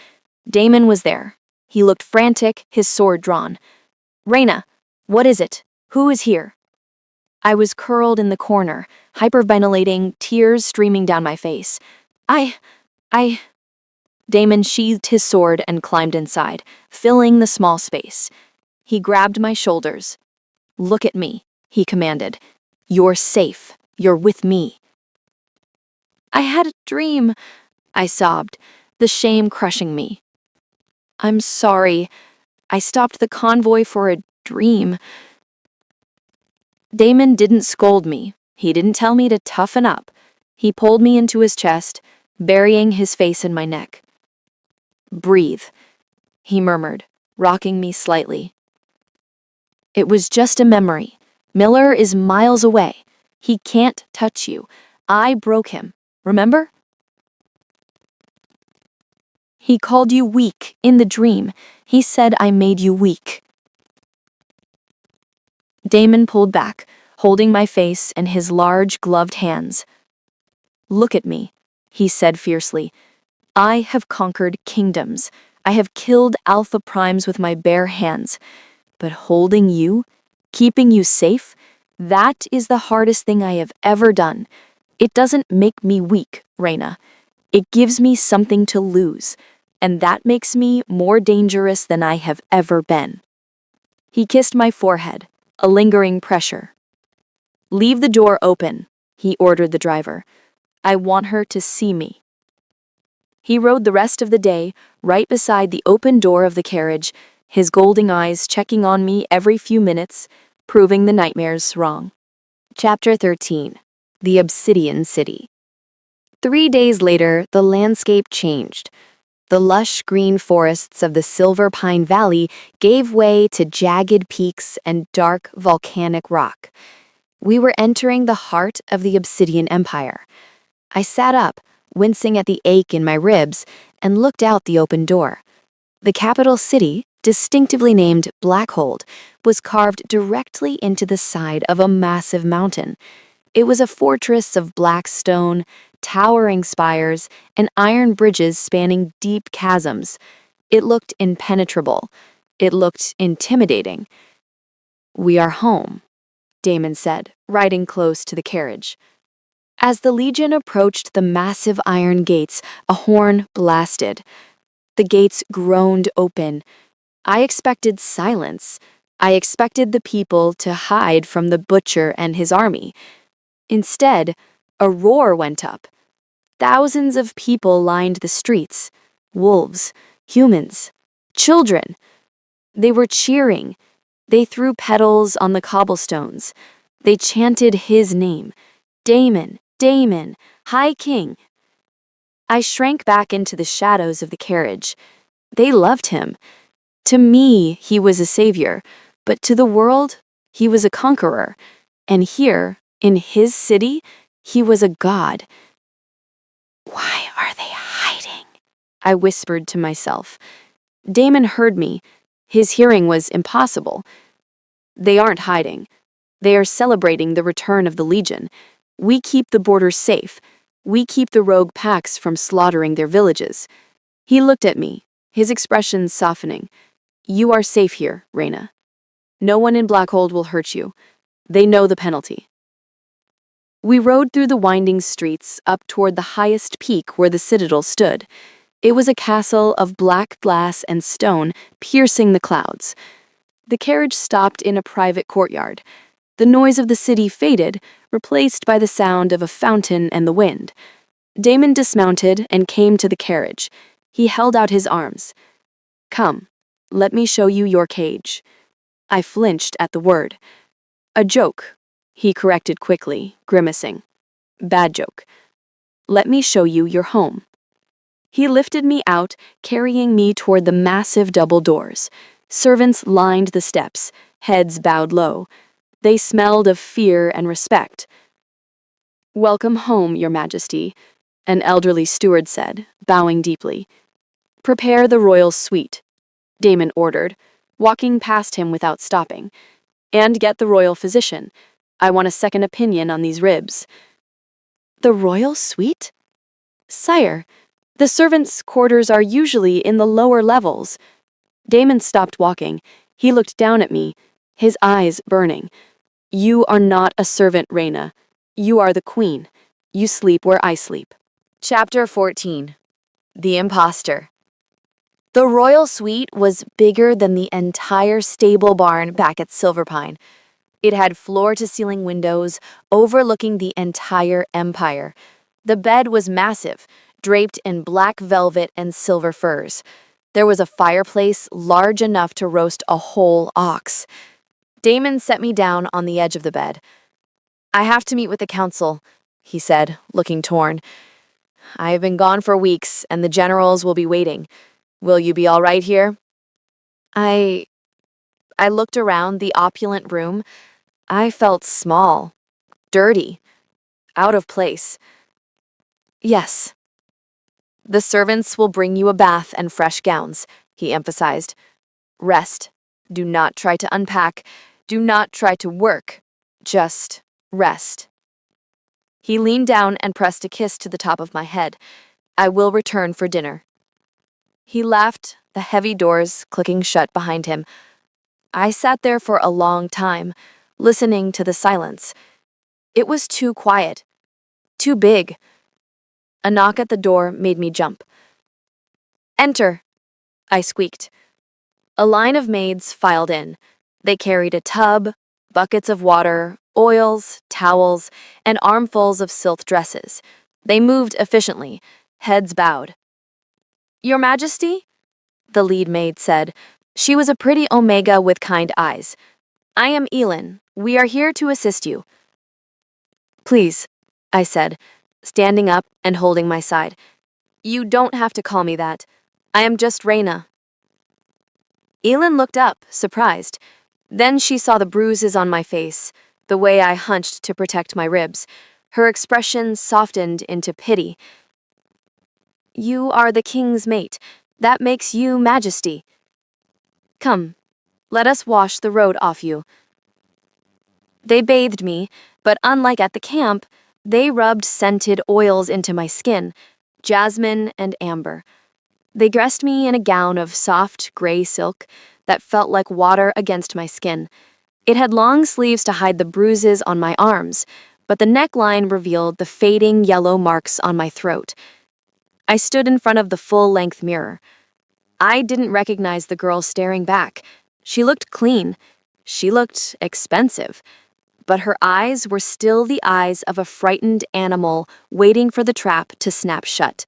Damon was there. He looked frantic, his sword drawn. Reyna, what is it? Who is here? I was curled in the corner, hyperventilating, tears streaming down my face. I... Damon sheathed his sword and climbed inside, filling the small space. He grabbed my shoulders. Look at me, he commanded. You're safe. You're with me. I had a dream, I sobbed, the shame crushing me. I'm sorry. I stopped the convoy for a dream. Damon didn't scold me. He didn't tell me to toughen up. He pulled me into his chest, burying his face in my neck. Breathe, he murmured, rocking me slightly. It was just a memory. Miller is miles away. He can't touch you. I broke him, remember? He called you weak in the dream. He said I made you weak. Damon pulled back, holding my face in his large, gloved hands. Look at me, he said fiercely. I have conquered kingdoms. I have killed Alpha Primes with my bare hands. But holding you, keeping you safe, that is the hardest thing I have ever done. It doesn't make me weak, Reyna. It gives me something to lose, and that makes me more dangerous than I have ever been. He kissed my forehead, a lingering pressure. Leave the door open, he ordered the driver. I want her to see me. He rode the rest of the day right beside the open door of the carriage, his golden eyes checking on me every few minutes, proving the nightmares wrong. Chapter 13: The Obsidian City. 3 days later, the landscape changed. The lush green forests of the Silver Pine Valley gave way to jagged peaks and dark volcanic rock. We were entering the heart of the Obsidian Empire. I sat up, wincing at the ache in my ribs, and looked out the open door. The capital city, distinctively named Blackhold, was carved directly into the side of a massive mountain. It was a fortress of black stone, towering spires, and iron bridges spanning deep chasms. It looked impenetrable. It looked intimidating. "We are home," Damon said, riding close to the carriage. As the Legion approached the massive iron gates, a horn blasted. The gates groaned open. I expected silence. I expected the people to hide from the butcher and his army. Instead, a roar went up. Thousands of people lined the streets. Wolves, humans, children. They were cheering. They threw petals on the cobblestones. They chanted his name. "Damon, Damon, High King." I shrank back into the shadows of the carriage. They loved him. To me, he was a savior, but to the world, he was a conqueror. And here, in his city, he was a god. "Why are they hiding?" I whispered to myself. Damon heard me. His hearing was impossible. "They aren't hiding. They are celebrating the return of the Legion. We keep the borders safe. We keep the rogue packs from slaughtering their villages." He looked at me, his expression softening. "You are safe here, Reyna. No one in Blackhold will hurt you. They know the penalty." We rode through the winding streets up toward the highest peak where the citadel stood. It was a castle of black glass and stone piercing the clouds. The carriage stopped in a private courtyard. The noise of the city faded, replaced by the sound of a fountain and the wind. Damon dismounted and came to the carriage. He held out his arms. "Come, let me show you your cage." I flinched at the word. "A joke," he corrected quickly, grimacing. "Bad joke. Let me show you your home." He lifted me out, carrying me toward the massive double doors. Servants lined the steps, heads bowed low. They smelled of fear and respect. "Welcome home, Your Majesty," an elderly steward said, bowing deeply. "Prepare the royal suite," Damon ordered, walking past him without stopping. "And get the royal physician. I want a second opinion on these ribs." "The royal suite?" "Sire, the servants' quarters are usually in the lower levels." Damon stopped walking. He looked down at me, his eyes burning. "You are not a servant, Reyna. You are the queen. You sleep where I sleep." Chapter 14. The Imposter. The royal suite was bigger than the entire stable barn back at Silverpine. It had floor-to-ceiling windows overlooking the entire empire. The bed was massive, draped in black velvet and silver furs. There was a fireplace large enough to roast a whole ox. Damon set me down on the edge of the bed. "I have to meet with the council," he said, looking torn. "I have been gone for weeks, and the generals will be waiting. Will you be all right here?" I looked around the opulent room. I felt small, dirty, out of place. "Yes." "The servants will bring you a bath and fresh gowns," he emphasized. "Rest. Do not try to unpack. Do not try to work. Just rest." He leaned down and pressed a kiss to the top of my head. "I will return for dinner." He laughed, the heavy doors clicking shut behind him. I sat there for a long time, listening to the silence. It was too quiet, too big. A knock at the door made me jump. "Enter," I squeaked. A line of maids filed in. They carried a tub, buckets of water, oils, towels, and armfuls of silk dresses. They moved efficiently, heads bowed. "Your Majesty?" the lead maid said. She was a pretty omega with kind eyes. "I am Elin. We are here to assist you." "Please," I said, standing up and holding my side. "You don't have to call me that. I am just Reyna." Elin looked up, surprised. Then she saw the bruises on my face, the way I hunched to protect my ribs. Her expression softened into pity. You are the king's mate. That makes you majesty. Come, let us wash the road off you. They bathed me, but unlike at the camp, they rubbed scented oils into my skin, jasmine and amber. They dressed me in a gown of soft gray silk that felt like water against my skin. It had long sleeves to hide the bruises on my arms, but the neckline revealed the fading yellow marks on my throat. I stood in front of the full-length mirror. I didn't recognize the girl staring back. She looked clean. She looked expensive. But her eyes were still the eyes of a frightened animal waiting for the trap to snap shut.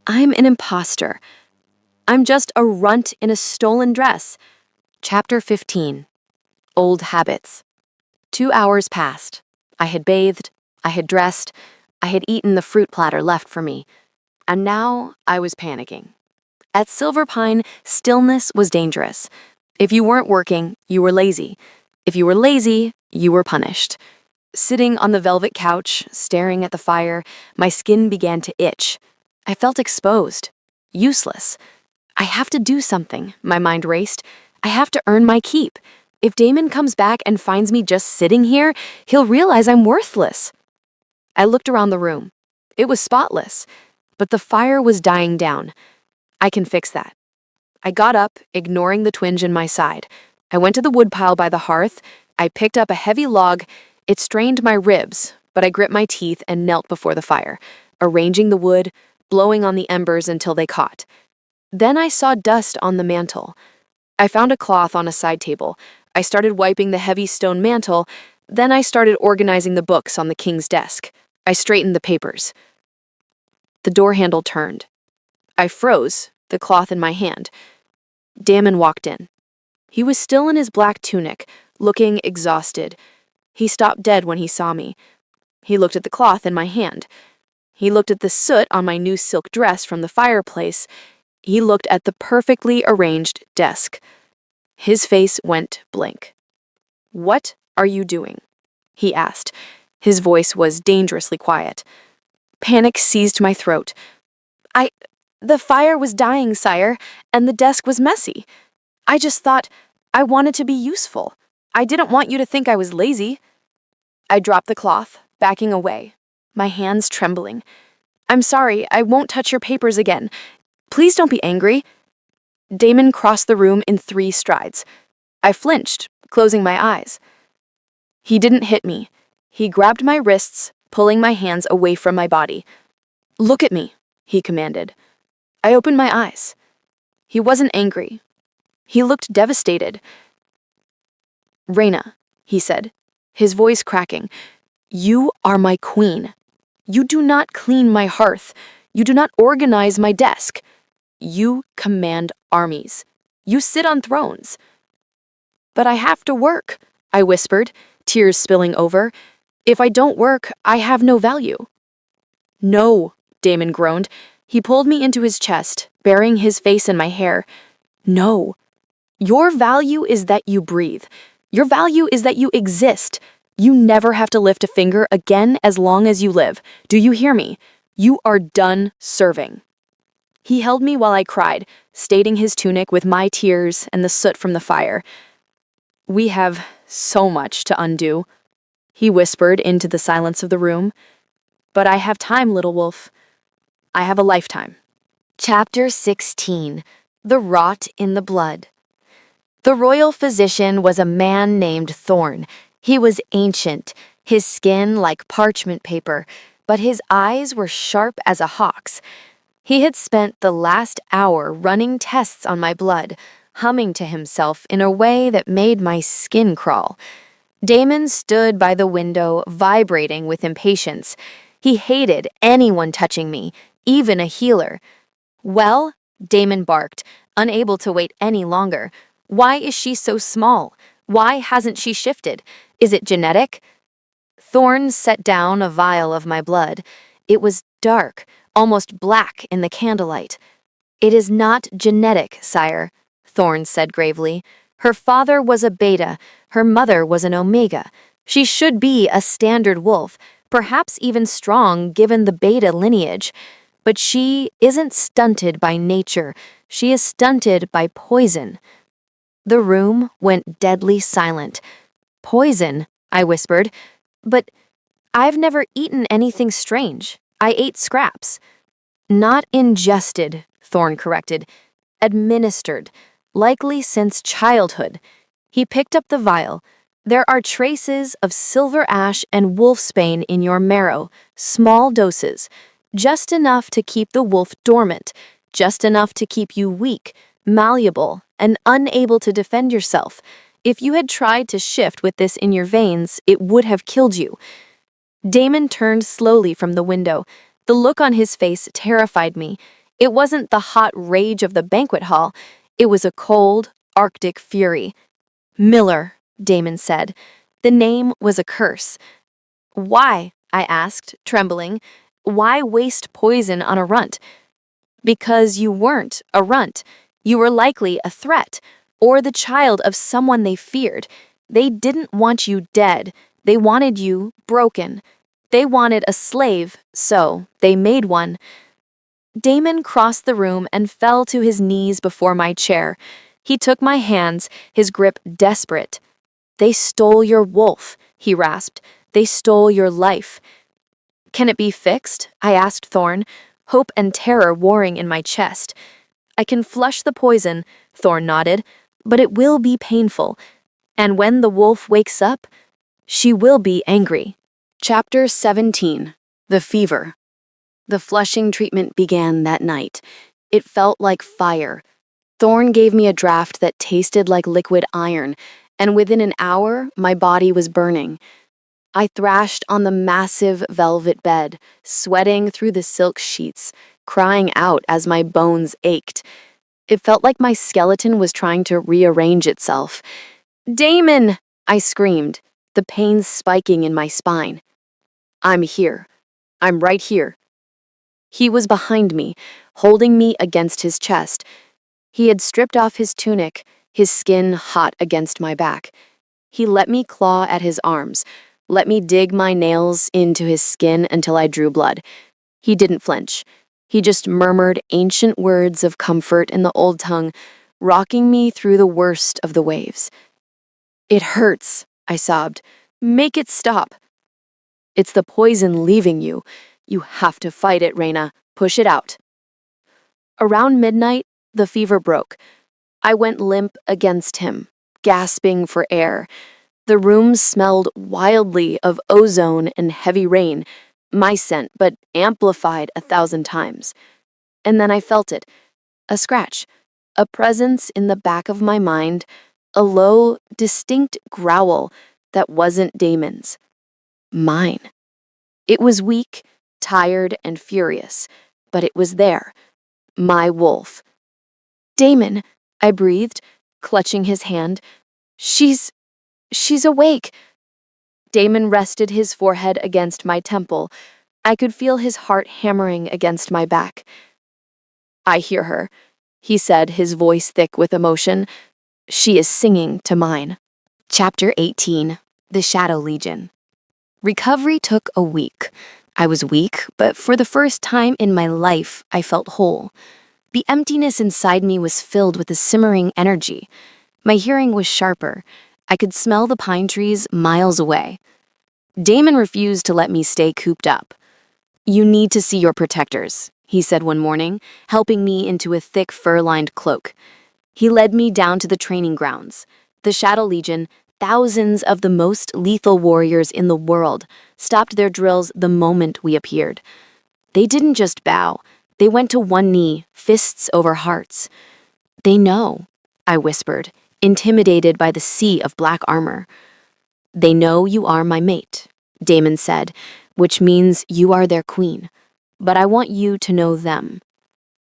I'm an imposter. I'm just a runt in a stolen dress. Chapter 15. Old Habits. 2 hours passed. I had bathed, I had dressed, I had eaten the fruit platter left for me. And now I was panicking. At Silver Pine, stillness was dangerous. If you weren't working, you were lazy. If you were lazy, you were punished. Sitting on the velvet couch, staring at the fire, my skin began to itch. I felt exposed, useless. I have to do something, my mind raced. I have to earn my keep. If Damon comes back and finds me just sitting here, he'll realize I'm worthless. I looked around the room. It was spotless, but the fire was dying down. I can fix that. I got up, ignoring the twinge in my side. I went to the woodpile by the hearth. I picked up a heavy log. It strained my ribs, but I gripped my teeth and knelt before the fire, arranging the wood, blowing on the embers until they caught. Then I saw dust on the mantel. I found a cloth on a side table. I started wiping the heavy stone mantel. Then I started organizing the books on the king's desk. I straightened the papers. The door handle turned. I froze, the cloth in my hand. Damon walked in. He was still in his black tunic, looking exhausted. He stopped dead when he saw me. He looked at the cloth in my hand. He looked at the soot on my new silk dress from the fireplace. He looked at the perfectly arranged desk. His face went blank. "What are you doing?" he asked. His voice was dangerously quiet. Panic seized my throat. The fire was dying, sire, and the desk was messy. I just thought I wanted to be useful. I didn't want you to think I was lazy." I dropped the cloth, backing away, my hands trembling. "I'm sorry, I won't touch your papers again. Please don't be angry." Damon crossed the room in 3 strides. I flinched, closing my eyes. He didn't hit me. He grabbed my wrists, pulling my hands away from my body. "Look at me," he commanded. I opened my eyes. He wasn't angry. He looked devastated. "Reyna," he said, his voice cracking, "you are my queen. You do not clean my hearth. You do not organize my desk. You command armies. You sit on thrones." "But I have to work," I whispered, tears spilling over. "If I don't work, I have no value." "No," Damon groaned. He pulled me into his chest, burying his face in my hair. "No. Your value is that you breathe. Your value is that you exist. You never have to lift a finger again as long as you live. Do you hear me? You are done serving." He held me while I cried, staining his tunic with my tears and the soot from the fire. "We have so much to undo," he whispered into the silence of the room. "But I have time, little wolf. I have a lifetime." Chapter 16. The Rot in the Blood. The royal physician was a man named Thorn. He was ancient, his skin like parchment paper, but his eyes were sharp as a hawk's. He had spent the last hour running tests on my blood, humming to himself in a way that made my skin crawl. Damon stood by the window, vibrating with impatience. He hated anyone touching me, even a healer. "Well," Damon barked, unable to wait any longer. "Why is she so small? Why hasn't she shifted? Is it genetic?" Thorn set down a vial of my blood. It was dark, almost black in the candlelight. "It is not genetic, sire," Thorn said gravely. Her father was a beta, her mother was an omega. She should be a standard wolf, perhaps even strong given the beta lineage. But she isn't stunted by nature, she is stunted by poison. The room went deadly silent. Poison, I whispered. But I've never eaten anything strange. I ate scraps. Not ingested, Thorn corrected. Administered, likely since childhood. He picked up the vial. There are traces of silver ash and wolfsbane in your marrow, small doses. Just enough to keep the wolf dormant, just enough to keep you weak, malleable, and unable to defend yourself. If you had tried to shift with this in your veins, it would have killed you. Damon turned slowly from the window. The look on his face terrified me. It wasn't the hot rage of the banquet hall. It was a cold, Arctic fury. Miller, Damon said. The name was a curse. Why? I asked, trembling. Why waste poison on a runt? Because you weren't a runt. You were likely a threat, or the child of someone they feared. They didn't want you dead. They wanted you broken. They wanted a slave, so they made one. Damon crossed the room and fell to his knees before my chair. He took my hands, his grip desperate. They stole your wolf, he rasped. They stole your life. Can it be fixed? I asked Thorn, hope and terror warring in my chest. I can flush the poison, Thorn nodded, but it will be painful. And when the wolf wakes up, she will be angry. Chapter 17. The Fever. The flushing treatment began that night. It felt like fire. Thorn gave me a draft that tasted like liquid iron, and within an hour, my body was burning. I thrashed on the massive velvet bed, sweating through the silk sheets, crying out as my bones ached. It felt like my skeleton was trying to rearrange itself. "Damon!" I screamed, the pain spiking in my spine. "I'm here. I'm right here." He was behind me, holding me against his chest. He had stripped off his tunic, his skin hot against my back. He let me claw at his arms, let me dig my nails into his skin until I drew blood. He didn't flinch. He just murmured ancient words of comfort in the old tongue, rocking me through the worst of the waves. "It hurts," I sobbed. "Make it stop." "It's the poison leaving you. You have to fight it, Reyna. Push it out." Around midnight, the fever broke. I went limp against him, gasping for air. The room smelled wildly of ozone and heavy rain, my scent, but amplified 1,000 times. And then I felt it, a scratch, a presence in the back of my mind, a low, distinct growl that wasn't Damon's. Mine. It was weak, tired, and furious, but it was there. My wolf. "Damon," I breathed, clutching his hand. She's awake." Damon rested his forehead against my temple. I could feel his heart hammering against my back. "I hear her," he said, his voice thick with emotion. "She is singing to mine." Chapter 18. The Shadow Legion. Recovery took a week. I was weak, but for the first time in my life, I felt whole. The emptiness inside me was filled with a simmering energy. My hearing was sharper. I could smell the pine trees miles away. Damon refused to let me stay cooped up. "You need to see your protectors," he said one morning, helping me into a thick fur-lined cloak. He led me down to the training grounds. The Shadow Legion, thousands of the most lethal warriors in the world, stopped their drills the moment we appeared. They didn't just bow. They went to one knee, fists over hearts. "They know," I whispered, intimidated by the sea of black armor. "They know you are my mate," Damon said, "which means you are their queen. But I want you to know them."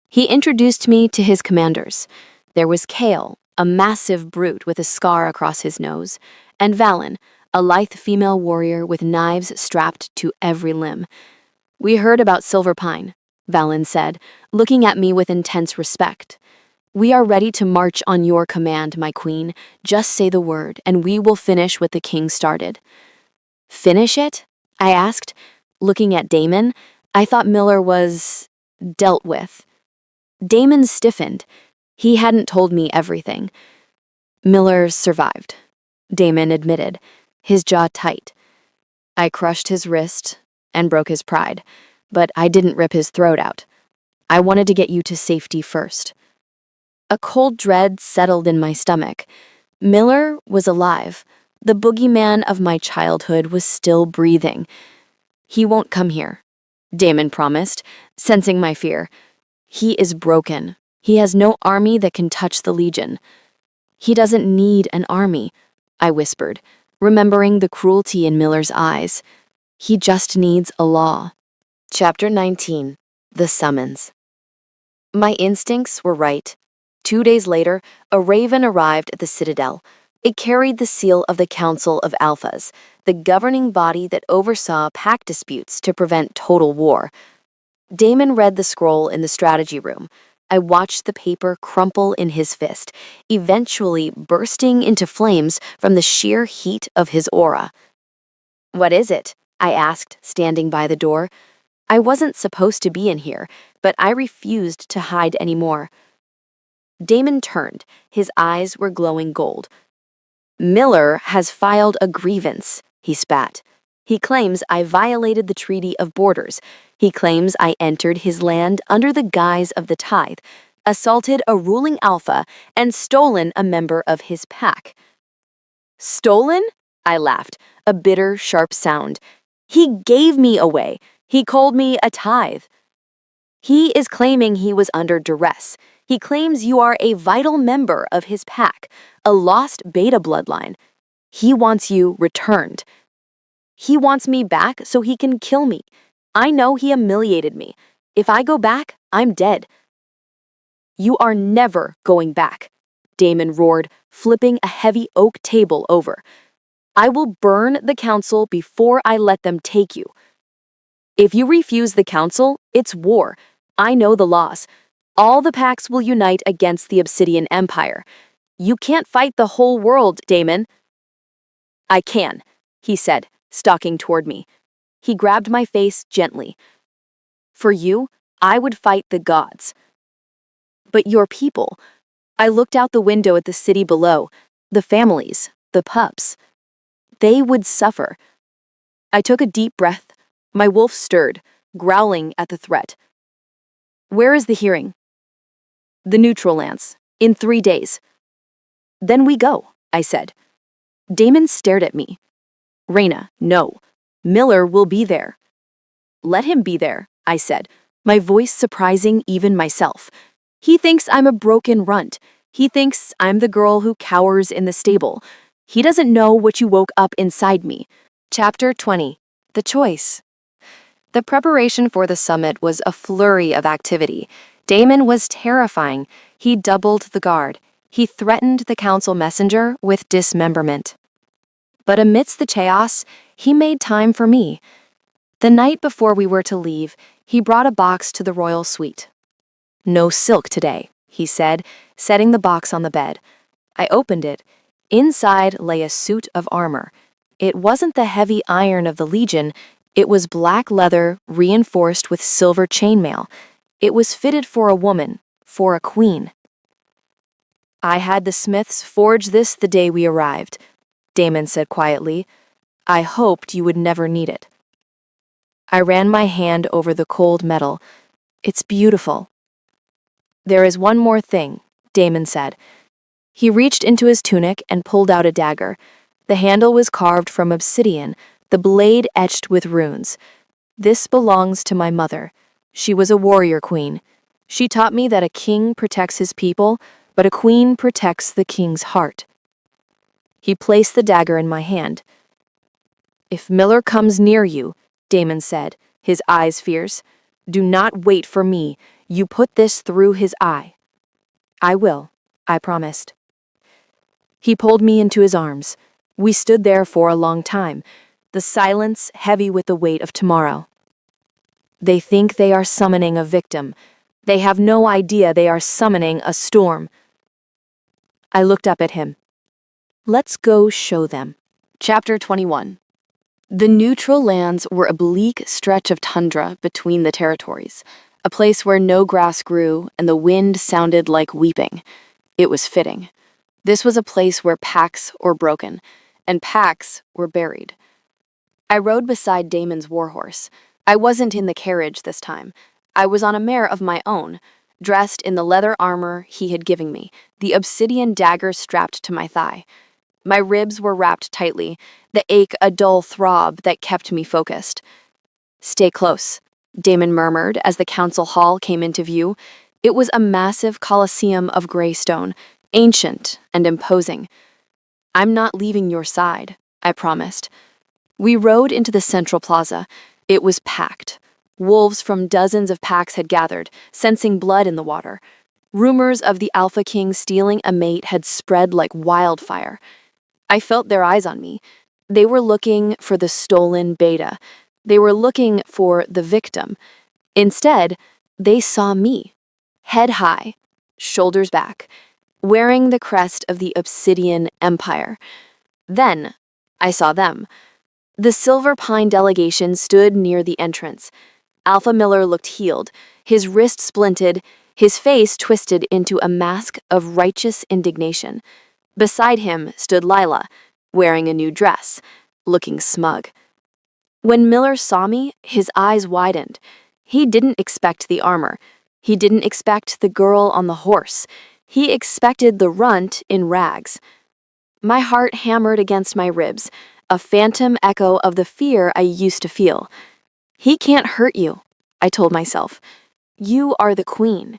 He introduced me to his commanders. There was Kale, a massive brute with a scar across his nose, and Valen, a lithe female warrior with knives strapped to every limb. "We heard about Silver Pine," Valen said, looking at me with intense respect. We are ready to march on your command, my queen. Just say the word, and we will finish what the king started. Finish it? I asked, looking at Damon. I thought Miller was dealt with. Damon stiffened. He hadn't told me everything. Miller survived, Damon admitted, his jaw tight. I crushed his wrist and broke his pride, but I didn't rip his throat out. I wanted to get you to safety first. A cold dread settled in my stomach. Miller was alive. The boogeyman of my childhood was still breathing. He won't come here, Damon promised, sensing my fear. He is broken. He has no army that can touch the Legion. He doesn't need an army, I whispered, remembering the cruelty in Miller's eyes. He just needs a law. Chapter 19. The Summons. My instincts were right. 2 days later, a raven arrived at the Citadel. It carried the seal of the Council of Alphas, the governing body that oversaw pact disputes to prevent total war. Damon read the scroll in the strategy room. I watched the paper crumple in his fist, eventually bursting into flames from the sheer heat of his aura. "What is it?" I asked, standing by the door. I wasn't supposed to be in here, but I refused to hide anymore. Damon turned. His eyes were glowing gold. "Miller has filed a grievance," he spat. "He claims I violated the Treaty of Borders. He claims I entered his land under the guise of the tithe, assaulted a ruling alpha, and stolen a member of his pack." "Stolen?" I laughed, a bitter, sharp sound. "He gave me away. He called me a tithe." "He is claiming he was under duress. He claims you are a vital member of his pack, a lost beta bloodline. He wants you returned. He wants me back so he can kill me. I know he humiliated me. If I go back, I'm dead." "You are never going back," Damon roared, flipping a heavy oak table over. "I will burn the council before I let them take you. If you refuse the council, it's war. I know the laws. All the packs will unite against the Obsidian Empire. You can't fight the whole world, Damon." "I can," he said, stalking toward me. He grabbed my face gently. "For you, I would fight the gods." "But your people." I looked out the window at the city below, the families, the pups. They would suffer. I took a deep breath. My wolf stirred, growling at the threat. "Where is the hearing?" "The Neutral Lance, in 3 days." "Then we go," I said. Damon stared at me. "Reyna, no. Miller will be there." "Let him be there," I said, my voice surprising even myself. "He thinks I'm a broken runt. He thinks I'm the girl who cowers in the stable. He doesn't know what you woke up inside me." Chapter 20. The Choice. The preparation for the summit was a flurry of activity. Damon was terrifying. He doubled the guard. He threatened the council messenger with dismemberment. But amidst the chaos, he made time for me. The night before we were to leave, he brought a box to the royal suite. "No silk today," he said, setting the box on the bed. I opened it. Inside lay a suit of armor. It wasn't the heavy iron of the Legion. It was black leather reinforced with silver chainmail. It was fitted for a woman, for a queen. "I had the smiths forge this the day we arrived," Damon said quietly. "I hoped you would never need it." I ran my hand over the cold metal. "It's beautiful." "There is one more thing," Damon said. He reached into his tunic and pulled out a dagger. The handle was carved from obsidian, the blade etched with runes. "This belongs to my mother. She was a warrior queen. She taught me that a king protects his people, but a queen protects the king's heart." He placed the dagger in my hand. "If Miller comes near you," Damon said, his eyes fierce, "do not wait for me. You put this through his eye." "I will," I promised. He pulled me into his arms. We stood there for a long time, the silence heavy with the weight of tomorrow. "They think they are summoning a victim. They have no idea they are summoning a storm. I looked up at him. Let's go show them. Chapter 21. The neutral lands were a bleak stretch of tundra between the territories, a place where no grass grew and the wind sounded like weeping. It was fitting. This was a place where packs were broken, and packs were buried. I rode beside Damon's warhorse. I wasn't in the carriage this time. I was on a mare of my own, dressed in the leather armor he had given me, the obsidian dagger strapped to my thigh. My ribs were wrapped tightly, the ache a dull throb that kept me focused. Stay close, Damon murmured as the council hall came into view. It was a massive coliseum of gray stone, ancient and imposing. I'm not leaving your side, I promised. We rode into the central plaza. It was packed. Wolves from dozens of packs had gathered, sensing blood in the water. Rumors of the Alpha King stealing a mate had spread like wildfire. I felt their eyes on me. They were looking for the stolen beta. They were looking for the victim. Instead, they saw me, head high, shoulders back, wearing the crest of the Obsidian Empire. Then, I saw them. The Silver Pine delegation stood near the entrance. Alpha Miller looked healed, his wrist splinted, his face twisted into a mask of righteous indignation. Beside him stood Lila, wearing a new dress, looking smug. When Miller saw me, his eyes widened. He didn't expect the armor. He didn't expect the girl on the horse. He expected the runt in rags. My heart hammered against my ribs, a phantom echo of the fear I used to feel. He can't hurt you, I told myself. You are the queen.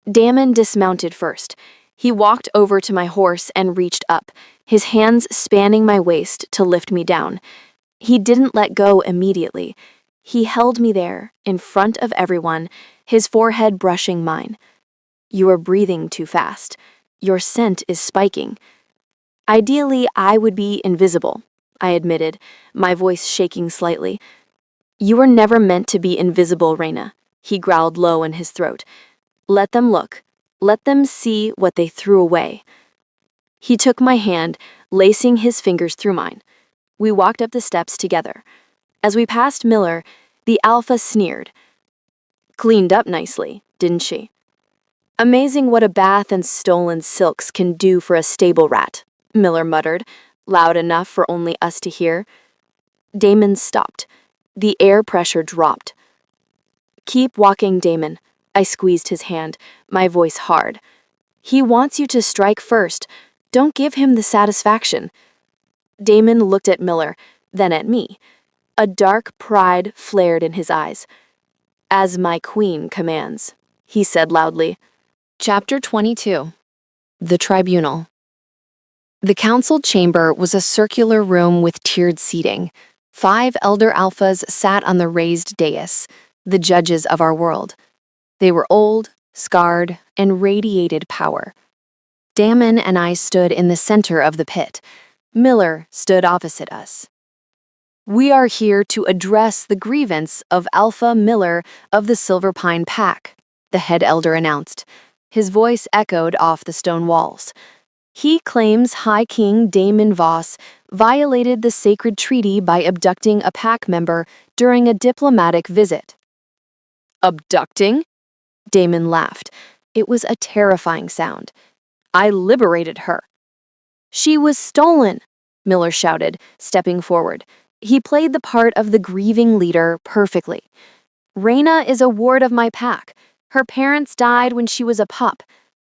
Damon dismounted first. He walked over to my horse and reached up, his hands spanning my waist to lift me down. He didn't let go immediately. He held me there, in front of everyone, his forehead brushing mine. You are breathing too fast. Your scent is spiking. Ideally, I would be invisible, I admitted, my voice shaking slightly. You were never meant to be invisible, Reyna, he growled low in his throat. Let them look. Let them see what they threw away. He took my hand, lacing his fingers through mine. We walked up the steps together. As we passed Miller, the Alpha sneered. Cleaned up nicely, didn't she? Amazing what a bath and stolen silks can do for a stable rat, Miller muttered, loud enough for only us to hear. Damon stopped. The air pressure dropped. Keep walking, Damon. I squeezed his hand, my voice hard. He wants you to strike first. Don't give him the satisfaction. Damon looked at Miller, then at me. A dark pride flared in his eyes. As my queen commands, he said loudly. Chapter 22. The Tribunal. The council chamber was a circular room with tiered seating. 5 elder alphas sat on the raised dais, the judges of our world. They were old, scarred, and radiated power. Damon and I stood in the center of the pit. Miller stood opposite us. We are here to address the grievance of Alpha Miller of the Silver Pine Pack, the head elder announced. His voice echoed off the stone walls. He claims High King Damon Voss violated the sacred treaty by abducting a pack member during a diplomatic visit. Abducting? Damon laughed. It was a terrifying sound. I liberated her. She was stolen, Miller shouted, stepping forward. He played the part of the grieving leader perfectly. Reyna is a ward of my pack. Her parents died when she was a pup.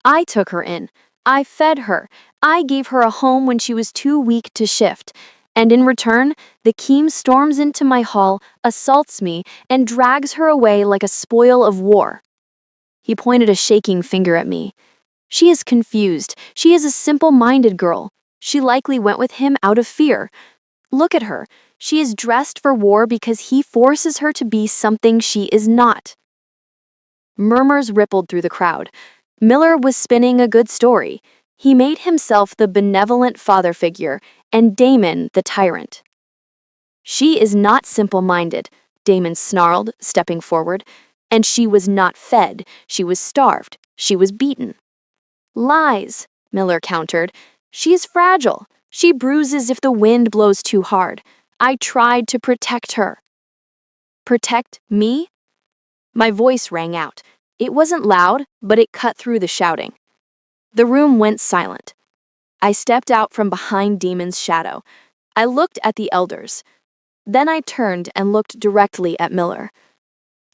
I took her in. I fed her. I gave her a home when she was too weak to shift. And in return, the Keem storms into my hall, assaults me, and drags her away like a spoil of war. He pointed a shaking finger at me. She is confused. She is a simple-minded girl. She likely went with him out of fear. Look at her. She is dressed for war because he forces her to be something she is not. Murmurs rippled through the crowd. Miller was spinning a good story. He made himself the benevolent father figure, and Damon the tyrant. She is not simple-minded, Damon snarled, stepping forward. And she was not fed, she was starved, she was beaten. Lies, Miller countered. She is fragile. She bruises if the wind blows too hard. I tried to protect her. Protect me? My voice rang out. It wasn't loud, but it cut through the shouting. The room went silent. I stepped out from behind Demon's shadow. I looked at the elders. Then I turned and looked directly at Miller.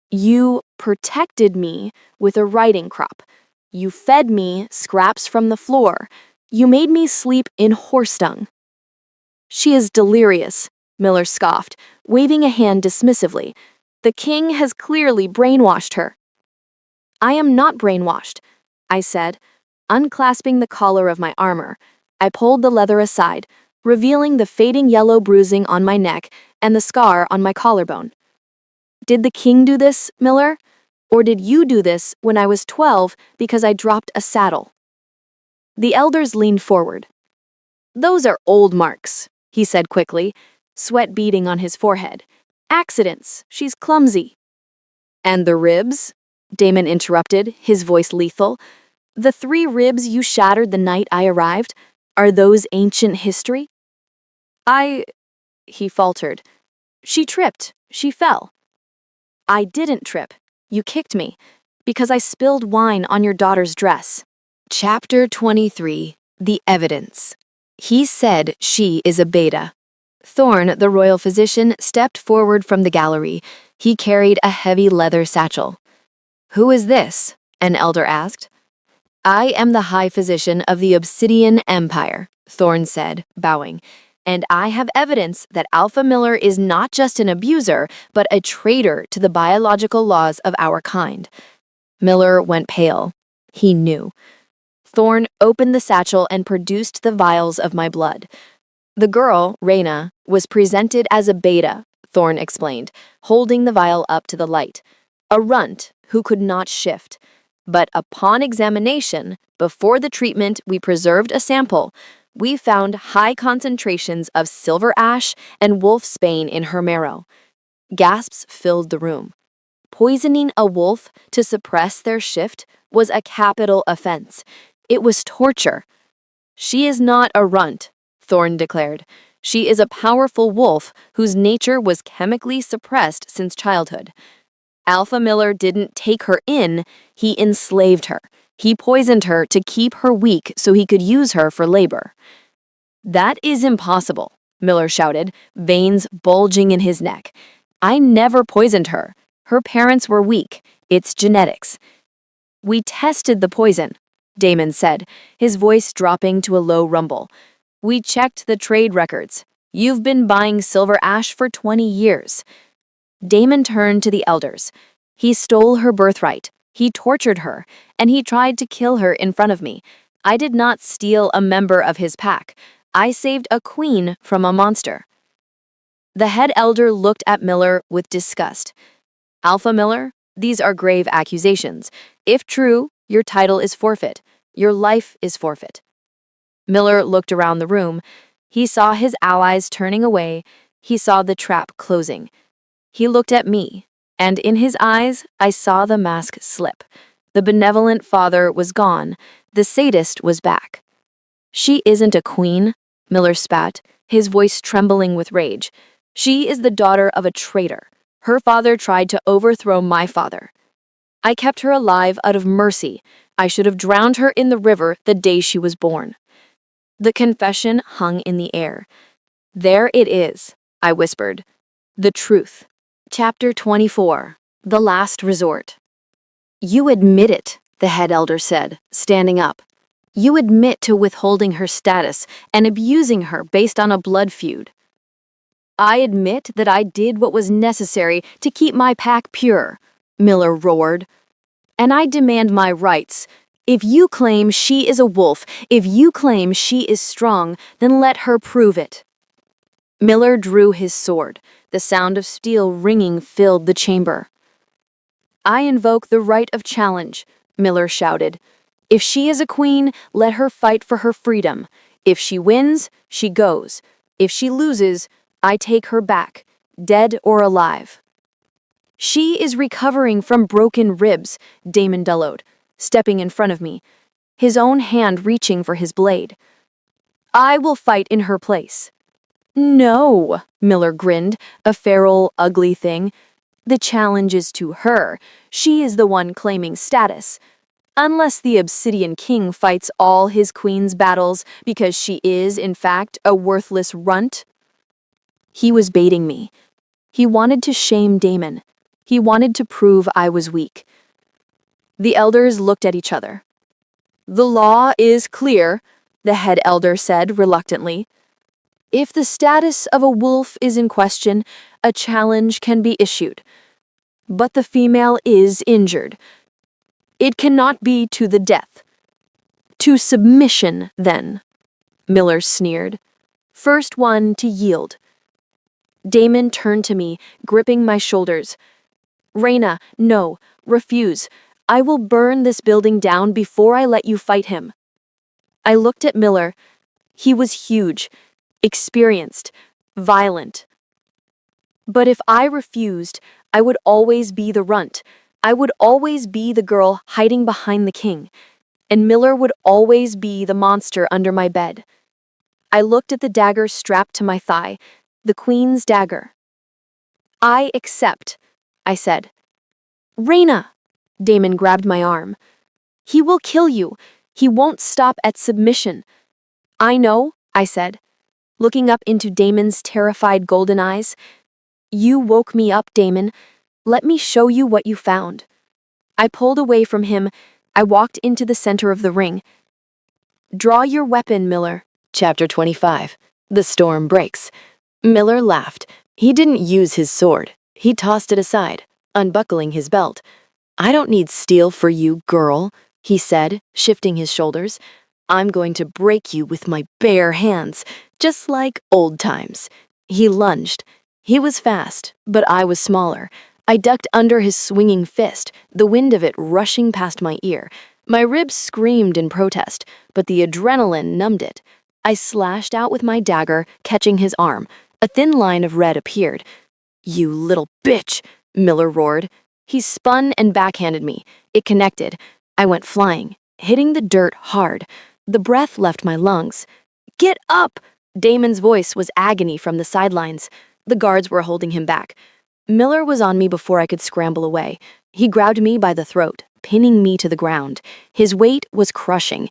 You protected me with a riding crop. You fed me scraps from the floor. You made me sleep in horse dung. She is delirious, Miller scoffed, waving a hand dismissively. The king has clearly brainwashed her. I am not brainwashed, I said. Unclasping the collar of my armor, I pulled the leather aside, revealing the fading yellow bruising on my neck and the scar on my collarbone. Did the king do this, Miller? Or did you do this when I was 12 because I dropped a saddle? The elders leaned forward. Those are old marks, he said quickly, sweat beading on his forehead. Accidents. She's clumsy. And the ribs? Damon interrupted, his voice lethal. The 3 ribs you shattered the night I arrived, are those ancient history? He faltered. She tripped. She fell. I didn't trip. You kicked me, because I spilled wine on your daughter's dress. Chapter 23. The Evidence. He said she is a beta. Thorn, the royal physician, stepped forward from the gallery. He carried a heavy leather satchel. Who is this? An elder asked. I am the high physician of the Obsidian Empire, Thorn said, bowing. And I have evidence that Alpha Miller is not just an abuser, but a traitor to the biological laws of our kind. Miller went pale. He knew. Thorn opened the satchel and produced the vials of my blood. The girl, Reyna, was presented as a beta, Thorn explained, holding the vial up to the light. A runt who could not shift. But upon examination, before the treatment, we preserved a sample. We found high concentrations of silver ash and wolfsbane in her marrow. Gasps filled the room. Poisoning a wolf to suppress their shift was a capital offense. It was torture. She is not a runt, Thorn declared. She is a powerful wolf whose nature was chemically suppressed since childhood. Alpha Miller didn't take her in, he enslaved her. He poisoned her to keep her weak so he could use her for labor. That is impossible, Miller shouted, veins bulging in his neck. I never poisoned her. Her parents were weak. It's genetics. We tested the poison, Damon said, his voice dropping to a low rumble. We checked the trade records. You've been buying silver ash for 20 years. Damon turned to the elders. He stole her birthright. He tortured her, and he tried to kill her in front of me. I did not steal a member of his pack. I saved a queen from a monster. The head elder looked at Miller with disgust. Alpha Miller, these are grave accusations. If true, your title is forfeit. Your life is forfeit. Miller looked around the room. He saw his allies turning away. He saw the trap closing. He looked at me, and in his eyes, I saw the mask slip. The benevolent father was gone. The sadist was back. She isn't a queen, Miller spat, his voice trembling with rage. She is the daughter of a traitor. Her father tried to overthrow my father. I kept her alive out of mercy. I should have drowned her in the river the day she was born. The confession hung in the air. There it is, I whispered. The truth. Chapter 24. The Last Resort. You admit it, the head elder said, standing up. You admit to withholding her status and abusing her based on a blood feud. I admit that I did what was necessary to keep my pack pure, Miller roared. And I demand my rights. If you claim she is a wolf, if you claim she is strong, then let her prove it. Miller drew his sword. The sound of steel ringing filled the chamber. I invoke the right of challenge, Miller shouted. If she is a queen, let her fight for her freedom. If she wins, she goes. If she loses, I take her back, dead or alive. She is recovering from broken ribs, Damon bellowed, stepping in front of me, his own hand reaching for his blade. I will fight in her place. No, Miller grinned, a feral, ugly thing. The challenge is to her. She is the one claiming status. Unless the Obsidian King fights all his queen's battles because she is, in fact, a worthless runt. He was baiting me. He wanted to shame Damon. He wanted to prove I was weak. The elders looked at each other. The law is clear, the head elder said reluctantly. If the status of a wolf is in question, a challenge can be issued. But the female is injured. It cannot be to the death. To submission, then, Miller sneered. First one to yield. Damon turned to me, gripping my shoulders. Reyna, no, refuse. I will burn this building down before I let you fight him. I looked at Miller. He was huge, experienced, violent. But if I refused, I would always be the runt. I would always be the girl hiding behind the king. And Miller would always be the monster under my bed. I looked at the dagger strapped to my thigh, the queen's dagger. I accept, I said. Reyna! Damon grabbed my arm. He will kill you. He won't stop at submission. I know, I said, looking up into Damon's terrified golden eyes. You woke me up, Damon. Let me show you what you found. I pulled away from him. I walked into the center of the ring. Draw your weapon, Miller. Chapter 25. The storm breaks. Miller laughed. He didn't use his sword. He tossed it aside, unbuckling his belt. I don't need steel for you, girl, he said, shifting his shoulders. I'm going to break you with my bare hands, just like old times. He lunged. He was fast, but I was smaller. I ducked under his swinging fist, the wind of it rushing past my ear. My ribs screamed in protest, but the adrenaline numbed it. I slashed out with my dagger, catching his arm. A thin line of red appeared. You little bitch, Miller roared. He spun and backhanded me. It connected. I went flying, hitting the dirt hard. The breath left my lungs. Get up! Damon's voice was agony from the sidelines. The guards were holding him back. Miller was on me before I could scramble away. He grabbed me by the throat, pinning me to the ground. His weight was crushing.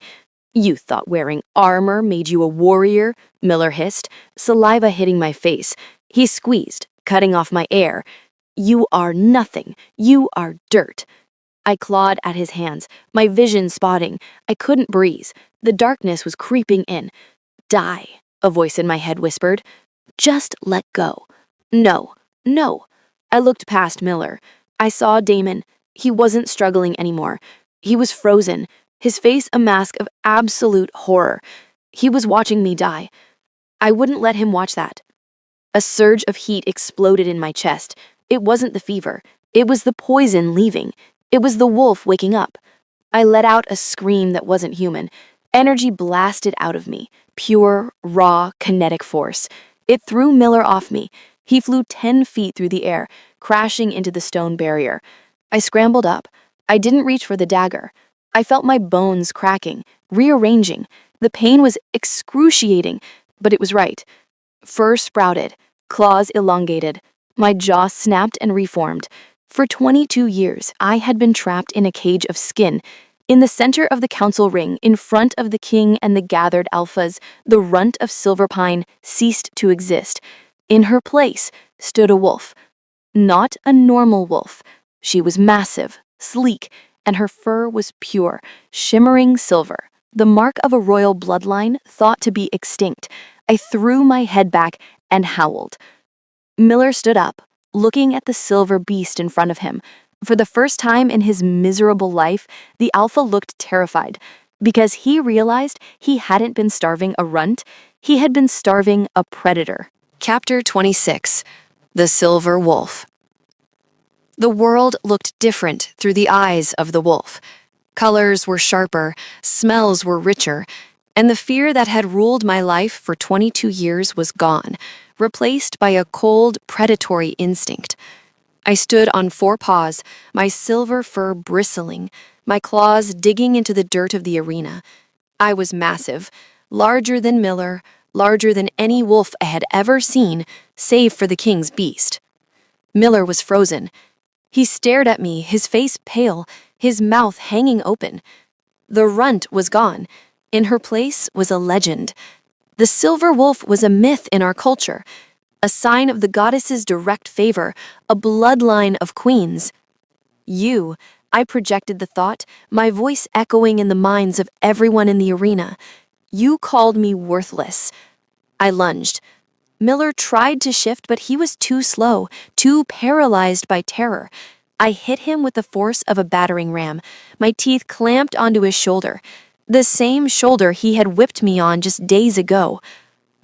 You thought wearing armor made you a warrior, Miller hissed, saliva hitting my face. He squeezed, cutting off my air. You are nothing. You are dirt. I clawed at his hands, my vision spotting. I couldn't breathe. The darkness was creeping in. Die, a voice in my head whispered. Just let go. No, no. I looked past Miller. I saw Damon. He wasn't struggling anymore. He was frozen, his face a mask of absolute horror. He was watching me die. I wouldn't let him watch that. A surge of heat exploded in my chest. It wasn't the fever. It was the poison leaving. It was the wolf waking up. I let out a scream that wasn't human. Energy blasted out of me. Pure, raw, kinetic force. It threw Miller off me. He flew 10 feet through the air, crashing into the stone barrier. I scrambled up. I didn't reach for the dagger. I felt my bones cracking, rearranging. The pain was excruciating, but it was right. Fur sprouted, claws elongated. My jaw snapped and reformed. For 22 years, I had been trapped in a cage of skin. In the center of the council ring, in front of the king and the gathered alphas, the runt of Silverpine ceased to exist. In her place stood a wolf. Not a normal wolf. She was massive, sleek, and her fur was pure, shimmering silver, the mark of a royal bloodline thought to be extinct. I threw my head back and howled. Miller stood up, looking at the silver beast in front of him. For the first time in his miserable life, the alpha looked terrified, because he realized he hadn't been starving a runt, he had been starving a predator. Chapter 26. The Silver Wolf. The world looked different through the eyes of the wolf. Colors were sharper, smells were richer, and the fear that had ruled my life for 22 years was gone, replaced by a cold, predatory instinct. I stood on 4 paws, my silver fur bristling, my claws digging into the dirt of the arena. I was massive, larger than Miller, larger than any wolf I had ever seen, save for the king's beast. Miller was frozen. He stared at me, his face pale, his mouth hanging open. The runt was gone. In her place was a legend. The silver wolf was a myth in our culture, a sign of the goddess's direct favor, a bloodline of queens. You, I projected the thought, my voice echoing in the minds of everyone in the arena. You called me worthless. I lunged. Miller tried to shift, but he was too slow, too paralyzed by terror. I hit him with the force of a battering ram. My teeth clamped onto his shoulder, the same shoulder he had whipped me on just days ago.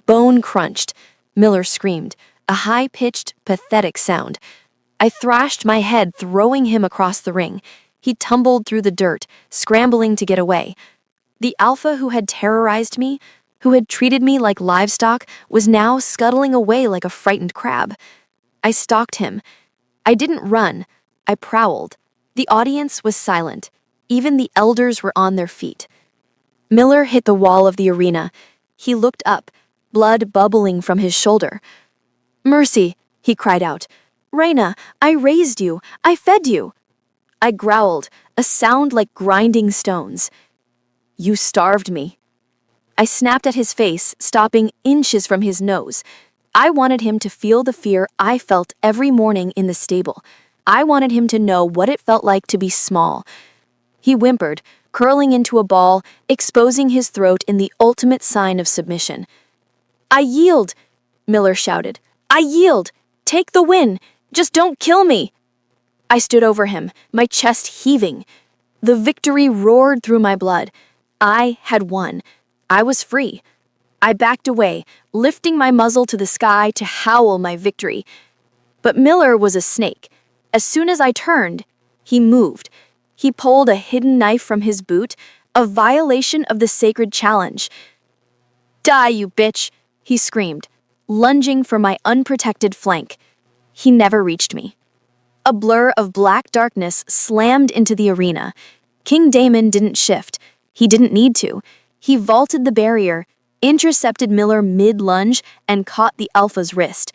Bone crunched. Miller screamed, a high-pitched, pathetic sound. I thrashed my head, throwing him across the ring. He tumbled through the dirt, scrambling to get away. The alpha who had terrorized me, who had treated me like livestock, was now scuttling away like a frightened crab. I stalked him. I didn't run. I prowled. The audience was silent. Even the elders were on their feet. Miller hit the wall of the arena. He looked up, blood bubbling from his shoulder. "Mercy," he cried out. "Reyna, I raised you. I fed you." I growled, a sound like grinding stones. "You starved me." I snapped at his face, stopping inches from his nose. I wanted him to feel the fear I felt every morning in the stable. I wanted him to know what it felt like to be small. He whimpered, curling into a ball, exposing his throat in the ultimate sign of submission. "I yield," Miller shouted. "I yield! Take the win! Just don't kill me!" I stood over him, my chest heaving. The victory roared through my blood. I had won. I was free. I backed away, lifting my muzzle to the sky to howl my victory. But Miller was a snake. As soon as I turned, he moved. He pulled a hidden knife from his boot, a violation of the sacred challenge. "Die, you bitch!" he screamed, lunging for my unprotected flank. He never reached me. A blur of black darkness slammed into the arena. King Daemon didn't shift. He didn't need to. He vaulted the barrier, intercepted Miller mid-lunge, and caught the alpha's wrist.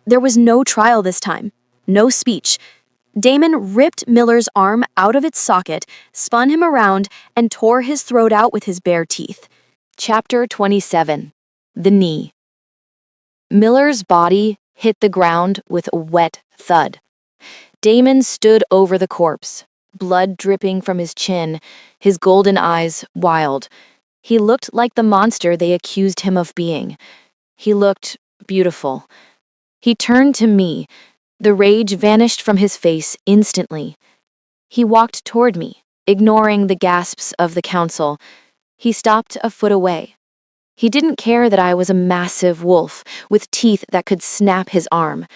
There was no trial this time, no speech. Daemon ripped Miller's arm out of its socket, spun him around, and tore his throat out with his bare teeth. Chapter 27. The Knee. Miller's body hit the ground with a wet thud. Daemon stood over the corpse, blood dripping from his chin, his golden eyes wild. He looked like the monster they accused him of being. He looked beautiful. He turned to me. The rage vanished from his face instantly. He walked toward me, ignoring the gasps of the council. He stopped a foot away. He didn't care that I was a massive wolf with teeth that could snap his arm.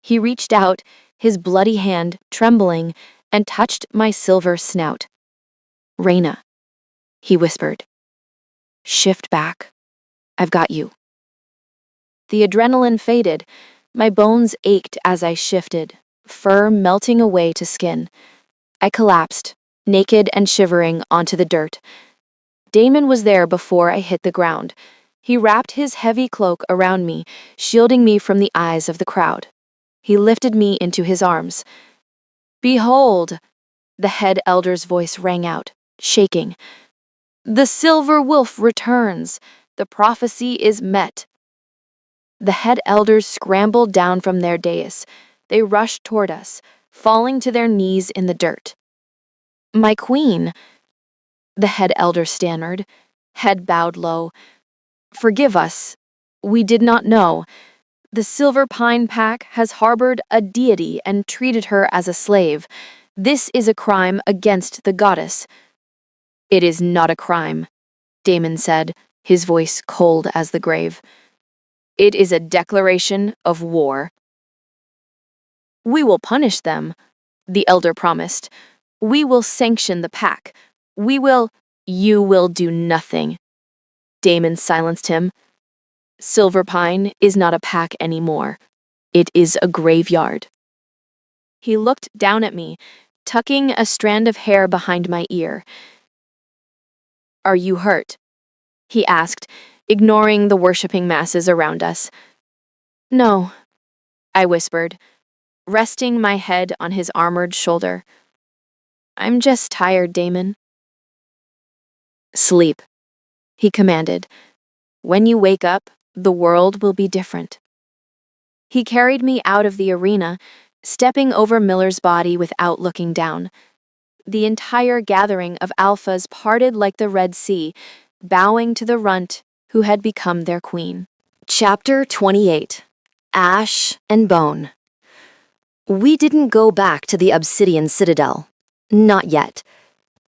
He reached out, his bloody hand trembling, and touched my silver snout. "Reyna," he whispered. "Shift back. I've got you." The adrenaline faded. My bones ached as I shifted, fur melting away to skin. I collapsed, naked and shivering, onto the dirt. Daemon was there before I hit the ground. He wrapped his heavy cloak around me, shielding me from the eyes of the crowd. He lifted me into his arms. "Behold!" The head elder's voice rang out, shaking. "The silver wolf returns. The prophecy is met." The head elders scrambled down from their dais. They rushed toward us, falling to their knees in the dirt. "My queen," the head elder stammered, head bowed low. "Forgive us. We did not know. The Silver Pine Pack has harbored a deity and treated her as a slave. This is a crime against the goddess." "It is not a crime," Daemon said, his voice cold as the grave. "It is a declaration of war." "We will punish them," the elder promised. "We will sanction the pack. We will—" "You will do nothing." Daemon silenced him. "Silver Pine is not a pack anymore. It is a graveyard." He looked down at me, tucking a strand of hair behind my ear. "Are you hurt?" he asked, ignoring the worshipping masses around us. "No," I whispered, resting my head on his armored shoulder. "I'm just tired, Damon." "Sleep," he commanded. "When you wake up, the world will be different." He carried me out of the arena, stepping over Miller's body without looking down. The entire gathering of alphas parted like the Red Sea, bowing to the runt who had become their queen. Chapter 28. Ash and Bone. We didn't go back to the Obsidian Citadel. Not yet.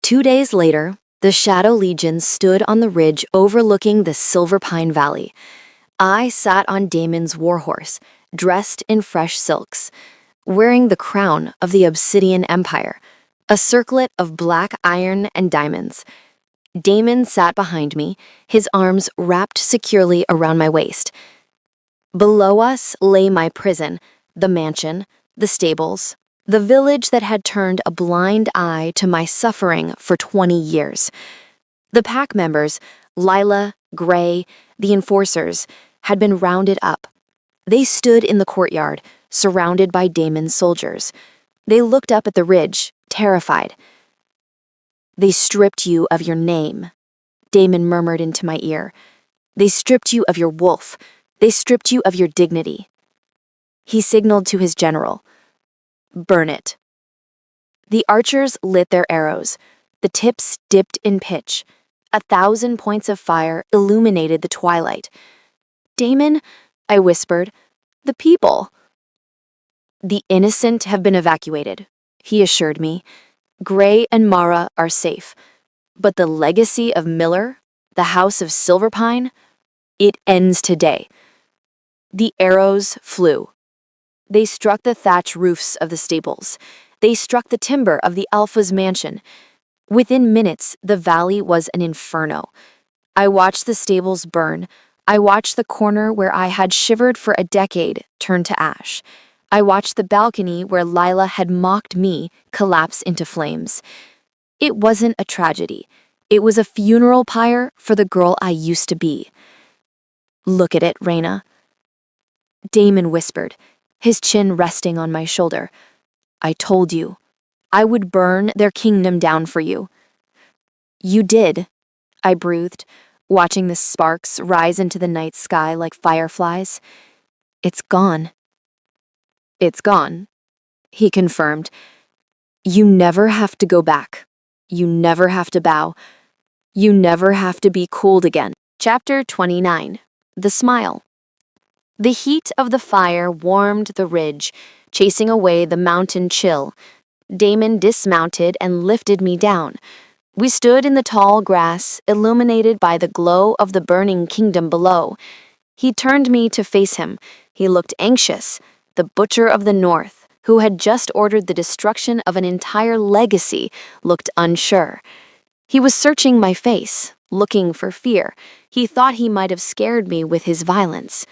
2 days later, the Shadow Legion stood on the ridge overlooking the Silver Pine Valley. I sat on Damon's warhorse, dressed in fresh silks, wearing the crown of the Obsidian Empire, a circlet of black iron and diamonds. Damon sat behind me, his arms wrapped securely around my waist. Below us lay my prison, the mansion, the stables, the village that had turned a blind eye to my suffering for 20 years. The pack members, Lila, Gray, the enforcers, had been rounded up. They stood in the courtyard, surrounded by Damon's soldiers. They looked up at the ridge, terrified. "They stripped you of your name," Damon murmured into my ear. "They stripped you of your wolf. They stripped you of your dignity." He signaled to his general. "Burn it." The archers lit their arrows. The tips dipped in pitch. 1,000 points of fire illuminated the twilight. "Damon," I whispered, "the people." "The innocent have been evacuated," he assured me. "Gray and Mara are safe. But the legacy of Miller, the House of Silverpine, it ends today." The arrows flew. They struck the thatch roofs of the stables. They struck the timber of the Alpha's mansion. Within minutes, the valley was an inferno. I watched the stables burn. I watched the corner where I had shivered for a decade turn to ash. I watched the balcony where Lila had mocked me collapse into flames. It wasn't a tragedy. It was a funeral pyre for the girl I used to be. "Look at it, Raina," Damon whispered, his chin resting on my shoulder. "I told you. I would burn their kingdom down for you." "You did," I breathed, watching the sparks rise into the night sky like fireflies. "It's gone." "It's gone," he confirmed. "You never have to go back. You never have to bow. You never have to be cooled again." Chapter 29. The Smile. The heat of the fire warmed the ridge, chasing away the mountain chill. Damon dismounted and lifted me down. We stood in the tall grass, illuminated by the glow of the burning kingdom below. He turned me to face him. He looked anxious, the butcher of the north, who had just ordered the destruction of an entire legacy, looked unsure. He was searching my face, looking for fear. He thought he might have scared me with his violence.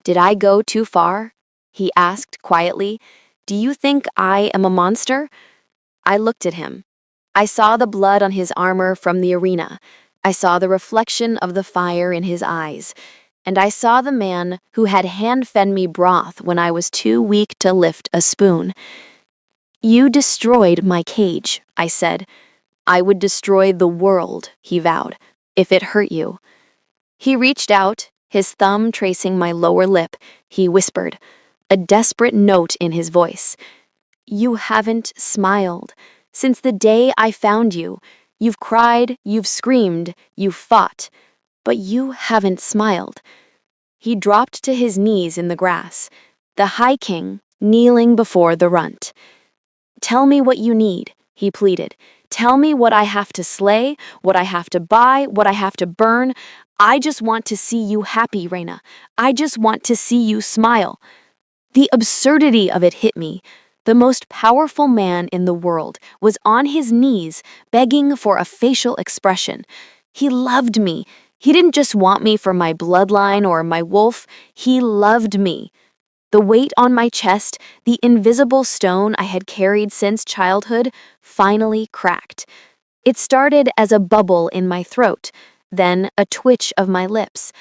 "Did I go too far?" he asked quietly. "Do you think I am a monster?" I looked at him. I saw the blood on his armor from the arena. I saw the reflection of the fire in his eyes. And I saw the man who had hand-fed me broth when I was too weak to lift a spoon. "You destroyed my cage," I said. "I would destroy the world," he vowed, "if it hurt you." He reached out, his thumb tracing my lower lip. He whispered, a desperate note in his voice. "You haven't smiled. Since the day I found you, you've cried, you've screamed, you've fought, but you haven't smiled." He dropped to his knees in the grass, the High King kneeling before the runt. "Tell me what you need," he pleaded. "Tell me what I have to slay, what I have to buy, what I have to burn. I just want to see you happy, Raina. I just want to see you smile." The absurdity of it hit me. The most powerful man in the world was on his knees, begging for a facial expression. He loved me. He didn't just want me for my bloodline or my wolf. He loved me. The weight on my chest, the invisible stone I had carried since childhood, finally cracked. It started as a bubble in my throat, then a twitch of my lips,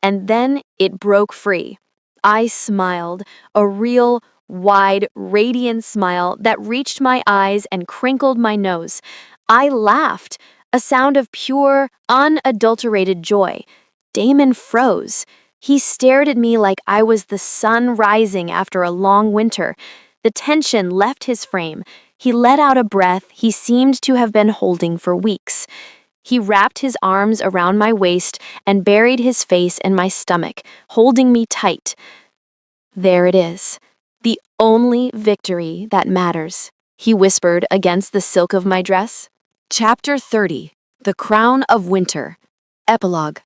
and then it broke free. I smiled, a real, wide, radiant smile that reached my eyes and crinkled my nose. I laughed, a sound of pure, unadulterated joy. Damon froze. He stared at me like I was the sun rising after a long winter. The tension left his frame. He let out a breath he seemed to have been holding for weeks. He wrapped his arms around my waist and buried his face in my stomach, holding me tight. There it is. The only victory that matters, he whispered against the silk of my dress. Chapter 30. The Crown of Winter. Epilogue.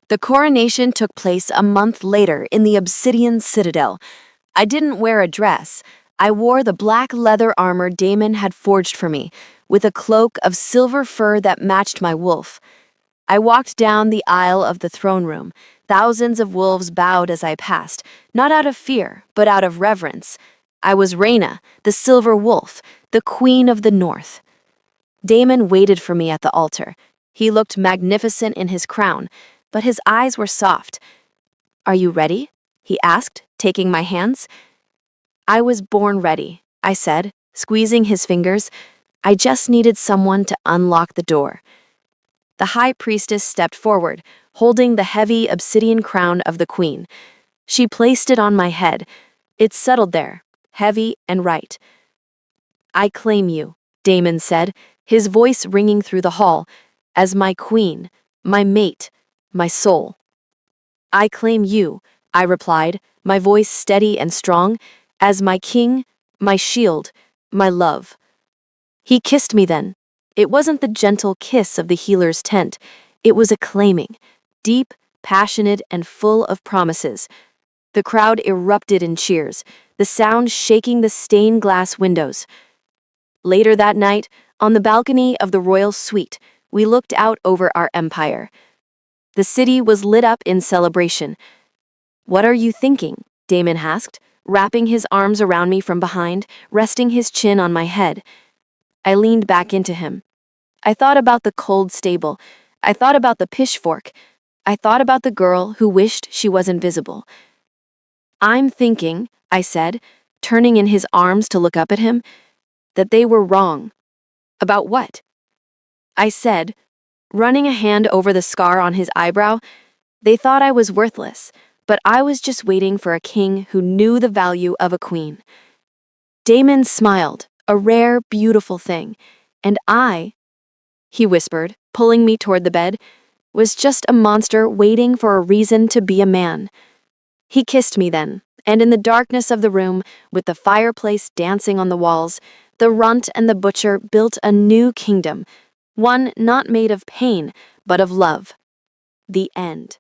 The coronation took place a month later in the Obsidian Citadel. I didn't wear a dress. I wore the black leather armor Damon had forged for me, with a cloak of silver fur that matched my wolf. I walked down the aisle of the throne room. Thousands of wolves bowed as I passed, not out of fear, but out of reverence. I was Rhaena, the silver wolf, the queen of the north. Damon waited for me at the altar. He looked magnificent in his crown, but his eyes were soft. "Are you ready?" he asked, taking my hands. "I was born ready," I said, squeezing his fingers. I just needed someone to unlock the door. The high priestess stepped forward, holding the heavy obsidian crown of the queen. She placed it on my head. It settled there, heavy and right. "I claim you," Damon said, his voice ringing through the hall, "as my queen, my mate, my soul." "I claim you," I replied, my voice steady and strong, "as my king, my shield, my love." He kissed me then. It wasn't the gentle kiss of the healer's tent. It was a claiming, deep, passionate, and full of promises. The crowd erupted in cheers, the sound shaking the stained glass windows. Later that night, on the balcony of the royal suite, we looked out over our empire. The city was lit up in celebration. "What are you thinking?" Damon asked, wrapping his arms around me from behind, resting his chin on my head. I leaned back into him. I thought about the cold stable. I thought about the pitchfork. I thought about the girl who wished she was invisible. "I'm thinking," I said, turning in his arms to look up at him, "that they were wrong." "About what?" I said, running a hand over the scar on his eyebrow. "They thought I was worthless, but I was just waiting for a king who knew the value of a queen." Damon smiled, a rare, beautiful thing, and I, he whispered, pulling me toward the bed, was just a monster waiting for a reason to be a man. He kissed me then, and in the darkness of the room, with the fireplace dancing on the walls, the runt and the butcher built a new kingdom, one not made of pain, but of love. The end.